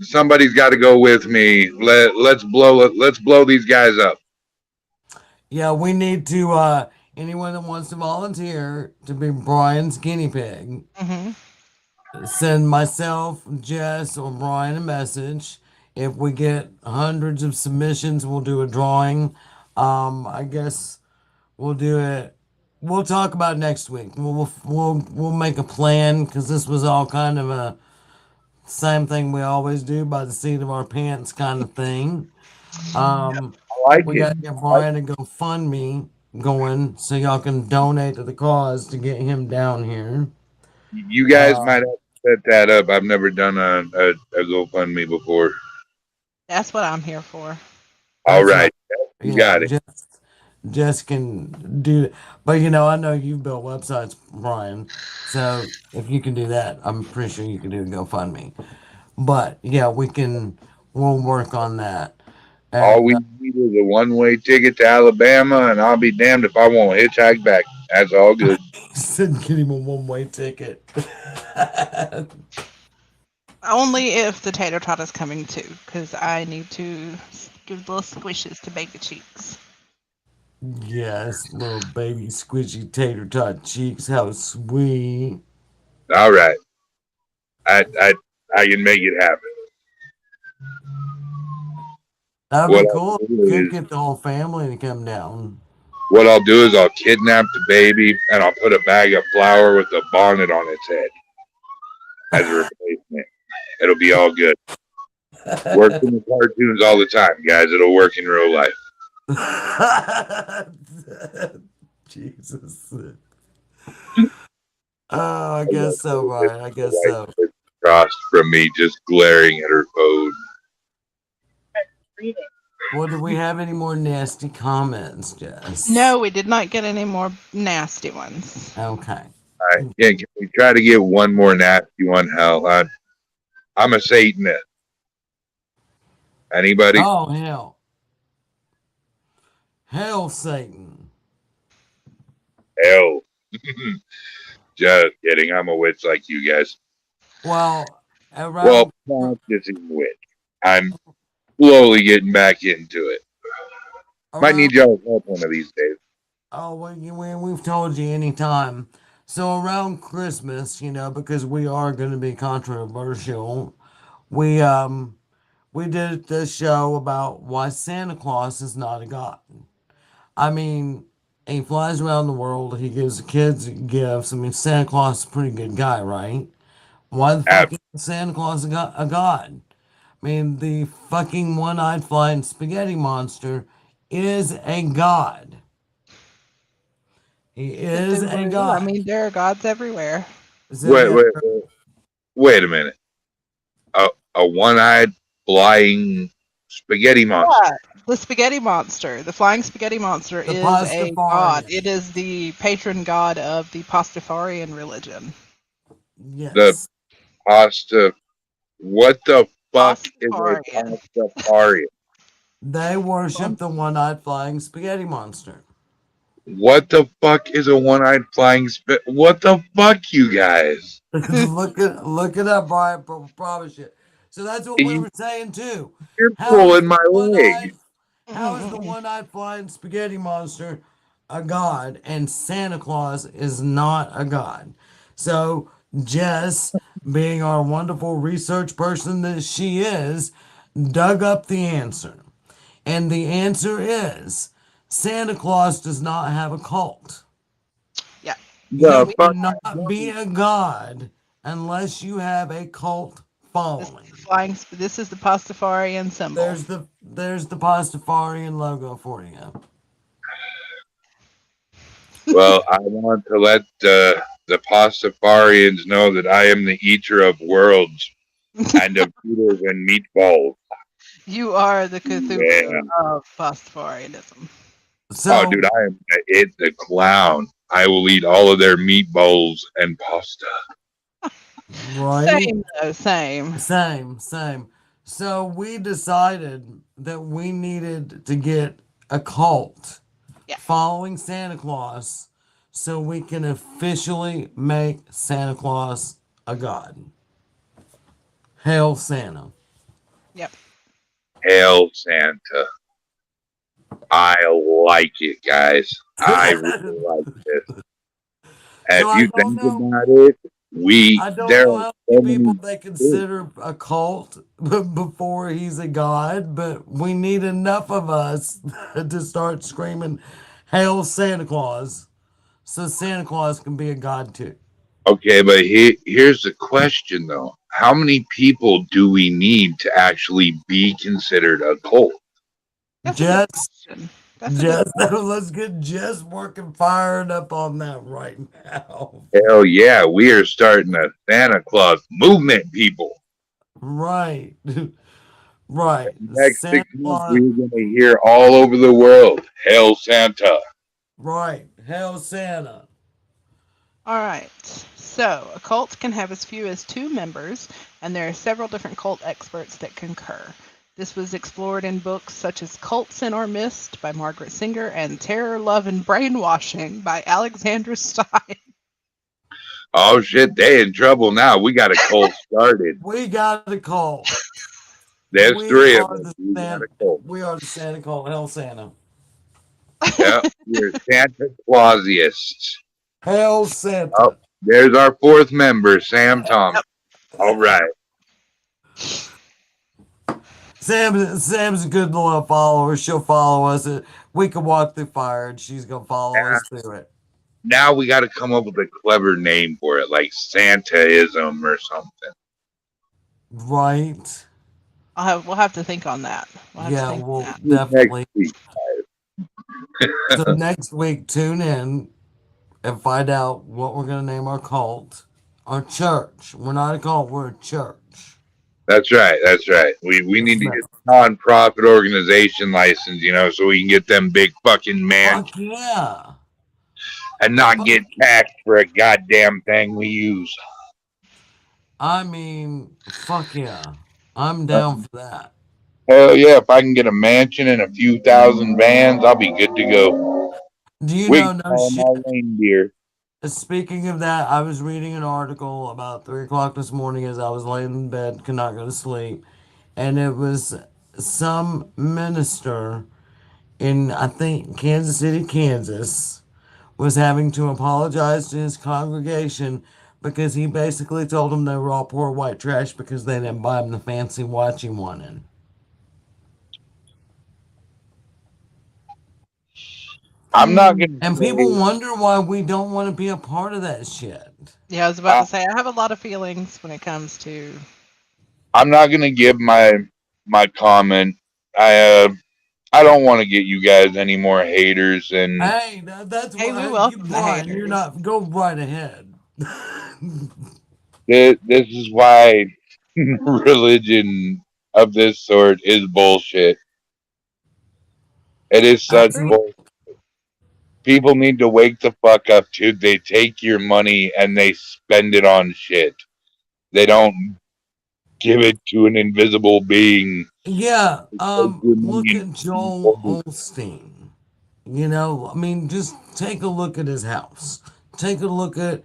Somebody's got to go with me. Let's blow these guys up. Yeah, we need to, anyone that wants to volunteer to be Brian's guinea pig, Mm-hmm. send myself, Jess, or Brian a message. If we get hundreds of submissions, we'll do a drawing. I guess we'll do it. We'll talk about it next week. We'll make a plan because this was all kind of a same thing we always do by the seat of our pants kind of thing. Um, I like we it. got to get Brian to GoFundMe going so y'all can donate to the cause to get him down here. You guys might have Um, to set that up. I've never done a GoFundMe before. That's what I'm here for. All that's right. right, you Yeah, got it. just can do it. But I know you've built websites, Brian. So if you can do that, I'm pretty sure you can do GoFundMe. But yeah, we'll work on that. All And we need is a one-way ticket to Alabama, and I'll be damned if I won't hitchhike back. That's all good. he said, get him a one-way ticket. Only if the tater tot is coming too, because I need to give little squishes to baby cheeks. Yes, little baby squishy tater tot cheeks. How sweet. All right, I can make it happen. That'd What be I'll cool. do Could is get the whole family to come down. I'll kidnap the baby and I'll put a bag of flour with a bonnet on its head as a replacement. It'll be all good. Works in the cartoons all the time, guys. It'll work in real life. Jesus. Oh, I guess so, Brian. I guess so. Crossed from me just glaring at her phone. Well, do we have any more nasty comments, Jess? No, we did not get any more nasty ones. Okay. All right. Yeah, can we try to get one more nasty one? Hell, I'm a Satanist. Anybody? Oh, hell. Hell, Satan. Hell. Just kidding. I'm a witch like you guys. Well, Well, not just a witch. I'm slowly getting back into it. Might need y'all's help one of these days. Oh, we've told you anytime. So around Christmas, because we are going to be controversial, we we did this show about why Santa Claus is not a god. I mean, he flies around the world. He gives the kids gifts. I mean, Santa Claus is a pretty good guy, right? Why the Ab- fuck is Santa Claus a god? I mean, the fucking one-eyed flying spaghetti monster is a god. He is a I god. mean, there are gods everywhere. So Wait, yeah, wait, wait, wait a minute. A one-eyed flying spaghetti monster. Yeah, the spaghetti monster, the flying spaghetti monster, the is a god. Pastafarian. It is the patron god of the Pastafarian religion. The Yes, pasta. What the fuck is a Pastafarian. pastafarian? they worship the one-eyed flying spaghetti monster. What the fuck is a one-eyed flying spit? What the fuck, you guys? Look it up, Brian. Promise you. So that's what we You- were saying too. You're How is pulling the my leg. one-eyed How is the one-eyed flying spaghetti monster a god and Santa Claus is not a god? So Jess, being our wonderful research person that she is, dug up the answer. And the answer is Santa Claus does not have a cult. Yeah, You The we, fuck? cannot be a god unless you have a cult following. this is the Pastafarian symbol. There's the Pastafarian logo for you. Well, I want to let the pastafarians know that I am the eater of worlds and of noodles and meatballs. You are the Cthulhu Yeah. of Pastafarianism. Oh, So dude, I am the clown. I will eat all of their meatballs and pasta. right. Same though, same. Same. So we decided that we needed to get a cult Yeah. following Santa Claus so we can officially make Santa Claus a god. Hail Santa. Yep. Hail Santa. I like it, guys. I really like this. And So if I you don't think know. about it, I don't there know are how so many people many. they consider a cult before he's a god, but we need enough of us to start screaming, Hail Santa Claus, so Santa Claus can be a god too. Okay, but here's the question though. How many people do we need to actually be considered a cult? That's a good Jess, question. That's a good Jess, let's get Jess working fired up on that right now. Hell yeah, we are starting a Santa Claus movement, people. Right, right. Next Santa 6 months, Claus, we're going to hear all over the world, Hail Santa. right. Hail Santa. All right. So, a cult can have as few as 2 members, and there are several different cult experts that concur. This was explored in books such as Cult Sin or Mist by Margaret Singer and Terror, Love, and Brainwashing by Alexandra Stein. Oh shit, they in trouble now. We got a cult started. We got a call. There's We 3 of are us. the We got Santa. a cult. We are the Santa Claus. Hail Santa. Yeah, we're Santa Clausists. Hail Oh, Santa. there's our 4th member, Sam Thomas. All right. Sam's a good little follower. She'll follow us. We can walk through fire, and she's gonna follow us through it. Now we got to come up with a clever name for it, like Santaism or something. Right? We'll have to think on that. We'll have to Yeah, think on we'll that. definitely. Next week. So next week, tune in and find out what we're gonna name our cult, our church. We're not a cult. We're a church. That's right. That's right. We need to get a non-profit organization license, so we can get them big fucking man Fuck yeah! and not get taxed for a goddamn thing we use. I mean, fuck yeah! I'm down for that. Hell yeah! If I can get a mansion and a few thousand vans, I'll be good to go. Do you We know can no call them shit? all reindeer. Speaking of that, I was reading an article about 3 o'clock this morning as I was laying in bed, could not go to sleep, and it was some minister in I think Kansas City, Kansas, was having to apologize to his congregation because he basically told them they were all poor white trash because they didn't buy him the fancy watch he wanted. I'm not gonna And people say wonder why we don't want to be a part of that shit. Yeah, I was about I, to say I have a lot of feelings when it comes to. I'm not gonna give my comment. I I don't want to get you guys any more haters, and Hey, that's Hey, we why you, welcome the Brian, you're haters. not, go right ahead. this is why religion of this sort is bullshit. It is I such agree. Absolutely. bull. People need to wake the fuck up, dude. They take your money and they spend it on shit. They don't give it to an invisible being. Yeah, Take your money look and at spend Joel it. Osteen. I mean, just take a look at his house. Take a look at,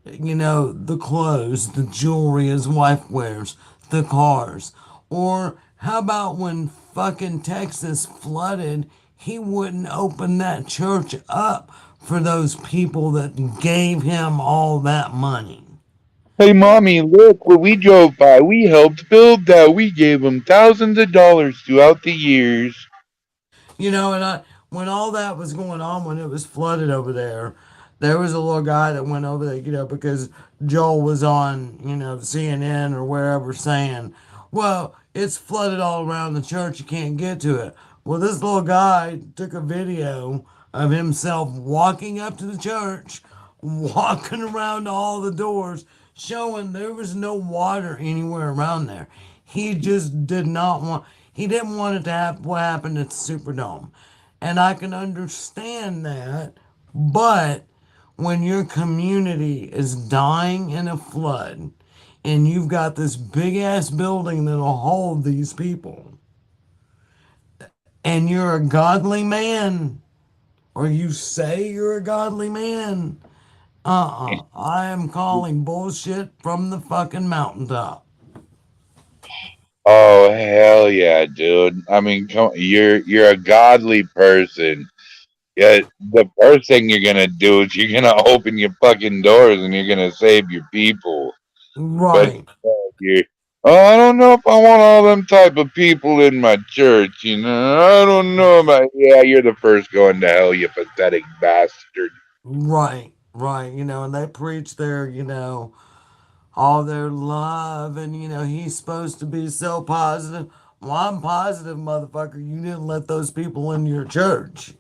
the clothes, the jewelry his wife wears, the cars. Or how about when fucking Texas flooded, he wouldn't open that church up for those people that gave him all that money. Hey, mommy, look what we drove by. We helped build that. We gave them thousands of dollars throughout the years. And when all that was going on, when it was flooded over there was a little guy that went over there, because Joel was on, CNN or wherever saying, well, it's flooded all around the church. You can't get to it. Well, this little guy took a video of himself walking up to the church, walking around all the doors, showing there was no water anywhere around there. He just did not want, he didn't want it to happen what happened at the Superdome. And I can understand that, but when your community is dying in a flood and you've got this big ass building that'll hold these people, and you're a godly man, or you say you're a godly man, I am calling bullshit from the fucking mountaintop. Oh hell yeah, dude! I mean, you're a godly person. Yeah, the first thing you're gonna do is you're gonna open your fucking doors and you're gonna save your people. But Right, you, oh, I don't know if I want all them type of people in my church. I don't know about. Yeah, you're the first going to hell, you pathetic bastard. right. And they preach their, all their love, and he's supposed to be so positive. Well, I'm positive, motherfucker. You didn't let those people in your church.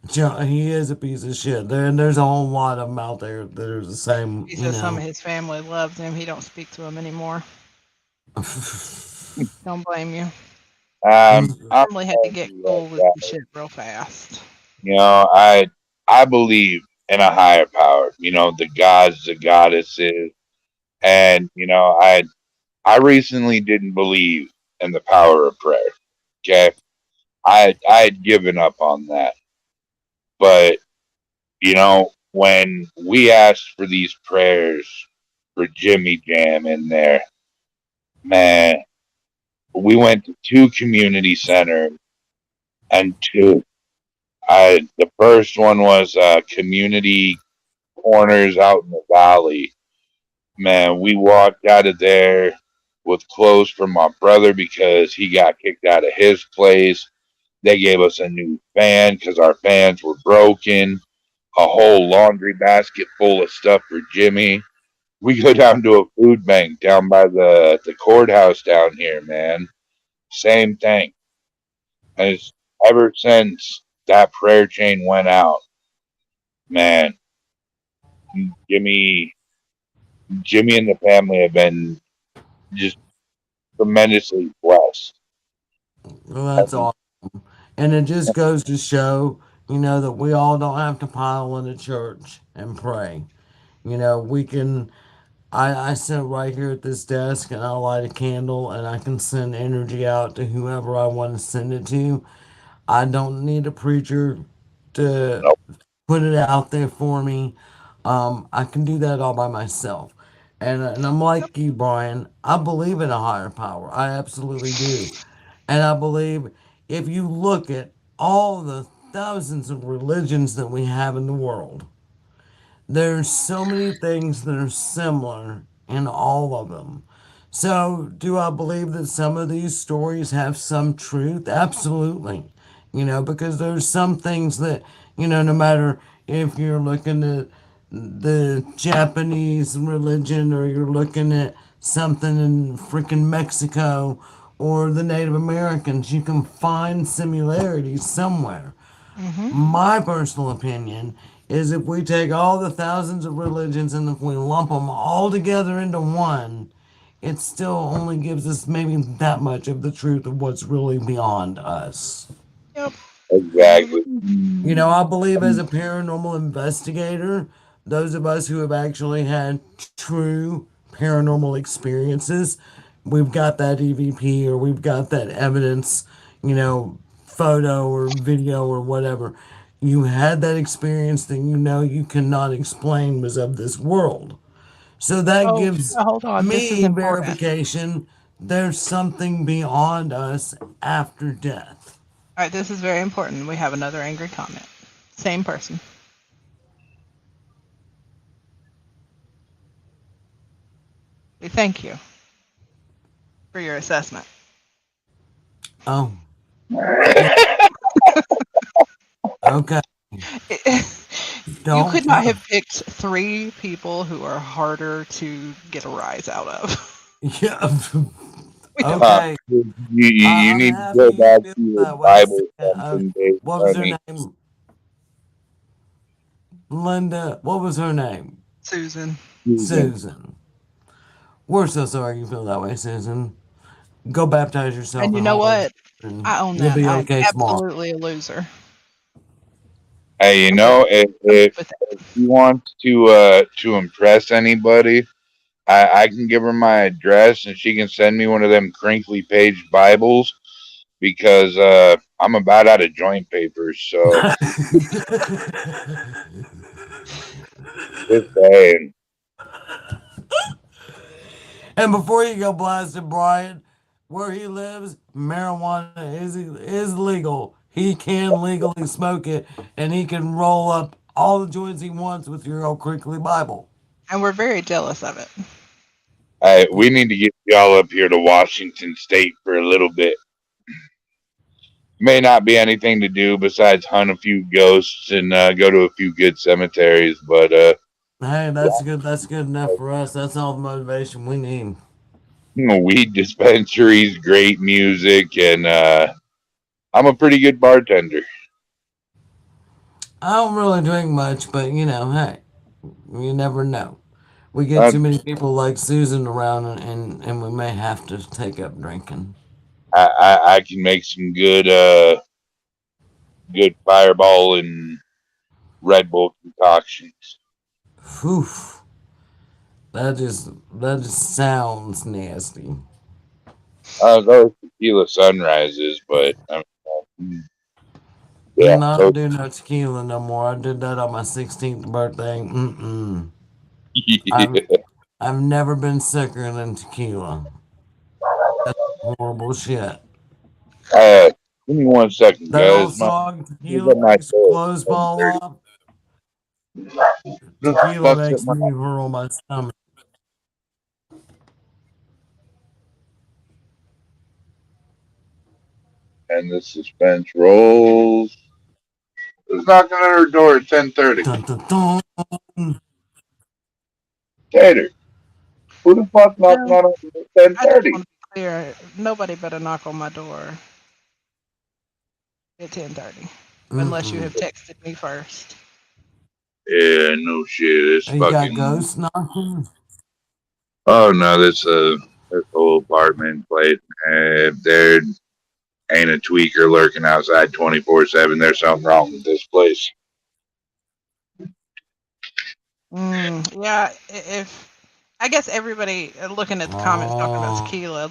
He is a piece of shit. There's a whole lot of them out there that are the same. He says some of his family loves him. He don't speak to him anymore. Don't blame you. I'm Family had to telling get you cool with right some now. shit real fast. You know, I believe in a higher power. The gods, the goddesses, and I recently didn't believe in the power of prayer. Okay, I had given up on that, but when we asked for these prayers for Jimmy Jam in there, man, we went to two community centers and two. The first one was community corners out in the valley. Man, we walked out of there with clothes from my brother because he got kicked out of his place. They gave us a new fan because our fans were broken. A whole laundry basket full of stuff for Jimmy. We go down to a food bank down by the courthouse down here, man. Same thing. And it's ever since that prayer chain went out, man, Jimmy Jimmy and the family have been just tremendously blessed. Well, that's all. And it just goes to show, that we all don't have to pile in a church and pray. We can. I sit right here at this desk and I light a candle and I can send energy out to whoever I want to send it to. I don't need a preacher to Nope. put it out there for me. I can do that all by myself. And I'm like you, Brian. I believe in a higher power. I absolutely do. And I believe if you look at all the thousands of religions that we have in the world, there's so many things that are similar in all of them. So, do I believe that some of these stories have some truth? Absolutely. Because there's some things that, no matter if you're looking at the Japanese religion or you're looking at something in freaking Mexico or the Native Americans, you can find similarities somewhere. Hmm. My personal opinion is if we take all the thousands of religions and if we lump them all together into one, it still only gives us maybe that much of the truth of what's really beyond us. Yep. Exactly. I believe as a paranormal investigator, those of us who have actually had true paranormal experiences, we've got that EVP or we've got that evidence, photo or video or whatever. You had that experience that you cannot explain was of this world. So that Oh, gives hold on. This is me important. verification there's something beyond us after death. All right, this is very important. We have another angry comment. Same person. We thank you for your assessment. Oh, yeah. Okay. You Don't could not try. have picked three people who are harder to get a rise out of. Yeah. We don't. Okay. You I'm need to happy go you back feel to your that way. Bible something, Dave What was her Funny. name? Linda. What was her name? Susan. Susan. Susan. We're so sorry you feel that way, Susan. Go baptize yourself And you in know holy water what? and I own you'll that. be I'm okay tomorrow. absolutely a loser. Hey, I'm good if with it. he wants to impress anybody, I can give her my address and she can send me one of them crinkly page Bibles because I'm about out of joint papers. So just saying. And before you go blasting Brian, where he lives, marijuana is legal. He can legally smoke it, and he can roll up all the joints he wants with your old crinkly Bible. And we're very jealous of it. We need to get y'all up here to Washington State for a little bit. May not be anything to do besides hunt a few ghosts and go to a few good cemeteries, but Hey, that's good. That's good enough for us. That's all the motivation we need. weed dispensaries, great music, and I'm a pretty good bartender. I don't really drink much, but hey, you never know. We get Uh, too many people like Susan around, and we may have to take up drinking. I can make some good Fireball and Red Bull concoctions. Whew, that just sounds nasty. Those tequila sunrises, but yeah, Not those, do no tequila no more. I did that on my 16th birthday. Mm-mm. I've yeah. I've never been sicker than tequila. Horrible shit. Uh, Give me 1 second, That old guys. song, Who's tequila at my makes your door? clothes fall 7:30. off. Just Tequila bust at makes my me hurl my stomach. and the suspense rolls. Who's knocking at her door at 10:30? Dun, dun, dun. Tater. Who the fuck knocking Well, on her door at ten I just thirty? want to be clear. Nobody better knock on my door at 10:30 unless you Mm-mm. have texted me first. Yeah, no shit. It's You got fucking. ghosts knocking? Oh no, this whole apartment place. There ain't a tweaker lurking outside 24/7. There's something wrong with this place. Yeah, if I guess everybody looking at the comments talking about Oh, tequila,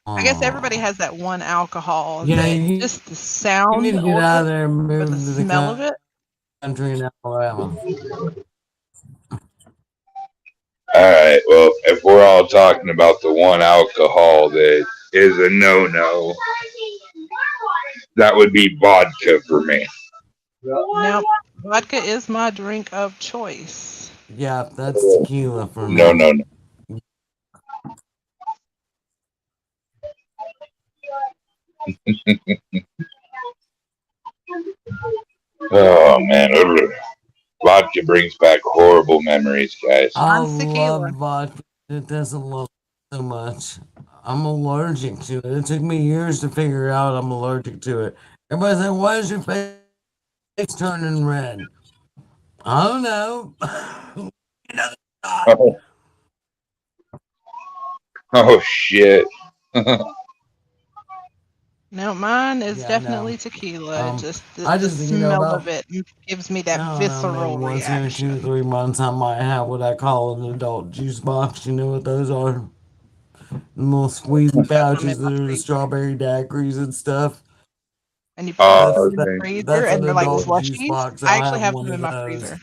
I guess everybody has that one alcohol yeah, that you just the need sound to get of out it of there and or the move to the smell of it. country in Alabama. All right. Well, if we're all talking about the one alcohol that is a no-no, that would be vodka for me. Nope. Vodka is my drink of choice. Yeah, that's tequila for No, me. no, no. Oh man, ugh. Vodka brings back horrible memories, guys. I Mine's love tequila. vodka. It doesn't love so much. I'm allergic to it. It took me years to figure out I'm allergic to it. Everybody's like, why is your face turning red? I don't know. Another shot. Oh, oh shit. No, mine is Yeah, no. definitely tequila. Just I the just, smell of about, it gives me I that don't know, maybe visceral once every two or reaction. 3 months, I might have what I call an adult juice box. You know what those are? The little squeezy Got some in pouches my that are the freezer. strawberry daiquiris and stuff. And you put Oh, them That's in the that. okay. freezer That's and an they're like adult juice slushies. box. I I'll actually have have one them in of my those. freezer.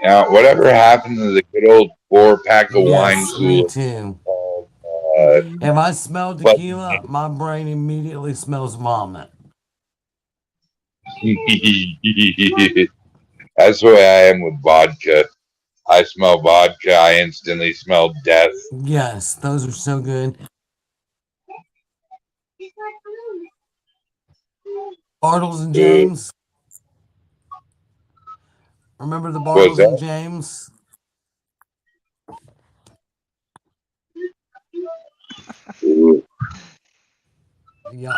Now, whatever happened to the good old 4 pack of wine Yes, me cooler? too. Uh, If I smell but tequila, my brain immediately smells vomit. that's the way I am with vodka. I smell vodka, I instantly smell death. Yes, those are so good. Bartles and Uh, James. Remember the what's Bartles and that? James? Yeah.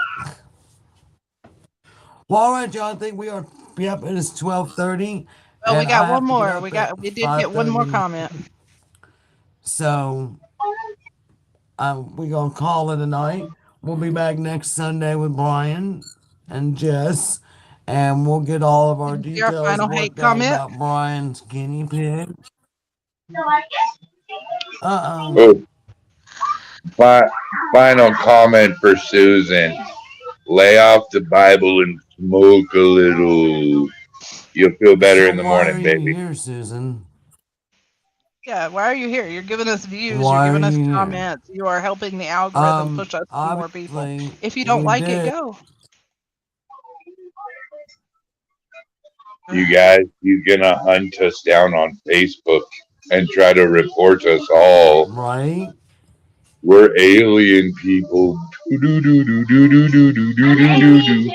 Well, all right, John. I think we are. Yep, it is 12:30, Well, we and got I one have to get more. up at We did get one 5:30 more in the comment. morning. So we're gonna call it a night. We'll be back next Sunday with Brian and Jess, and we'll get all of our Did you see our details final hate worked out comment? about Brian's guinea pig. Uh oh. Oh, fi- final comment for Susan. Lay off the Bible and smoke a little. You'll feel better So in the why are morning, you baby. here, Susan? Yeah, why are you here? You're giving us views, you're Why are giving us you here? comments, you are helping the algorithm push us to more people. Obviously If you don't we like it, did. go. You guys, he's gonna hunt us down on Facebook and try to report us all. Right? We're alien people. Do do do do do do do do do do do.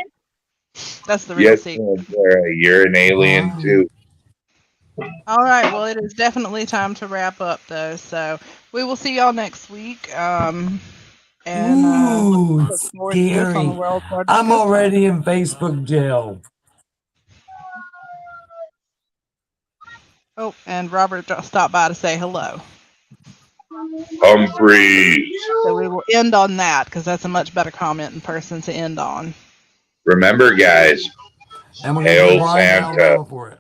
That's the real Yes, secret. Sarah, you're an alien Right. too. All right, well, it is definitely time to wrap up, though. So we will see y'all next week. And Ooh, look forward to this on the scary. World's Largest I'm Ghost Hunt. already in Facebook jail. Oh, and Robert stopped by to say hello. Humphreys. So we will end on that because that's a much better comment in person to end on. Remember, guys, And we're going to take hail Brian to Santa. Alabama for it.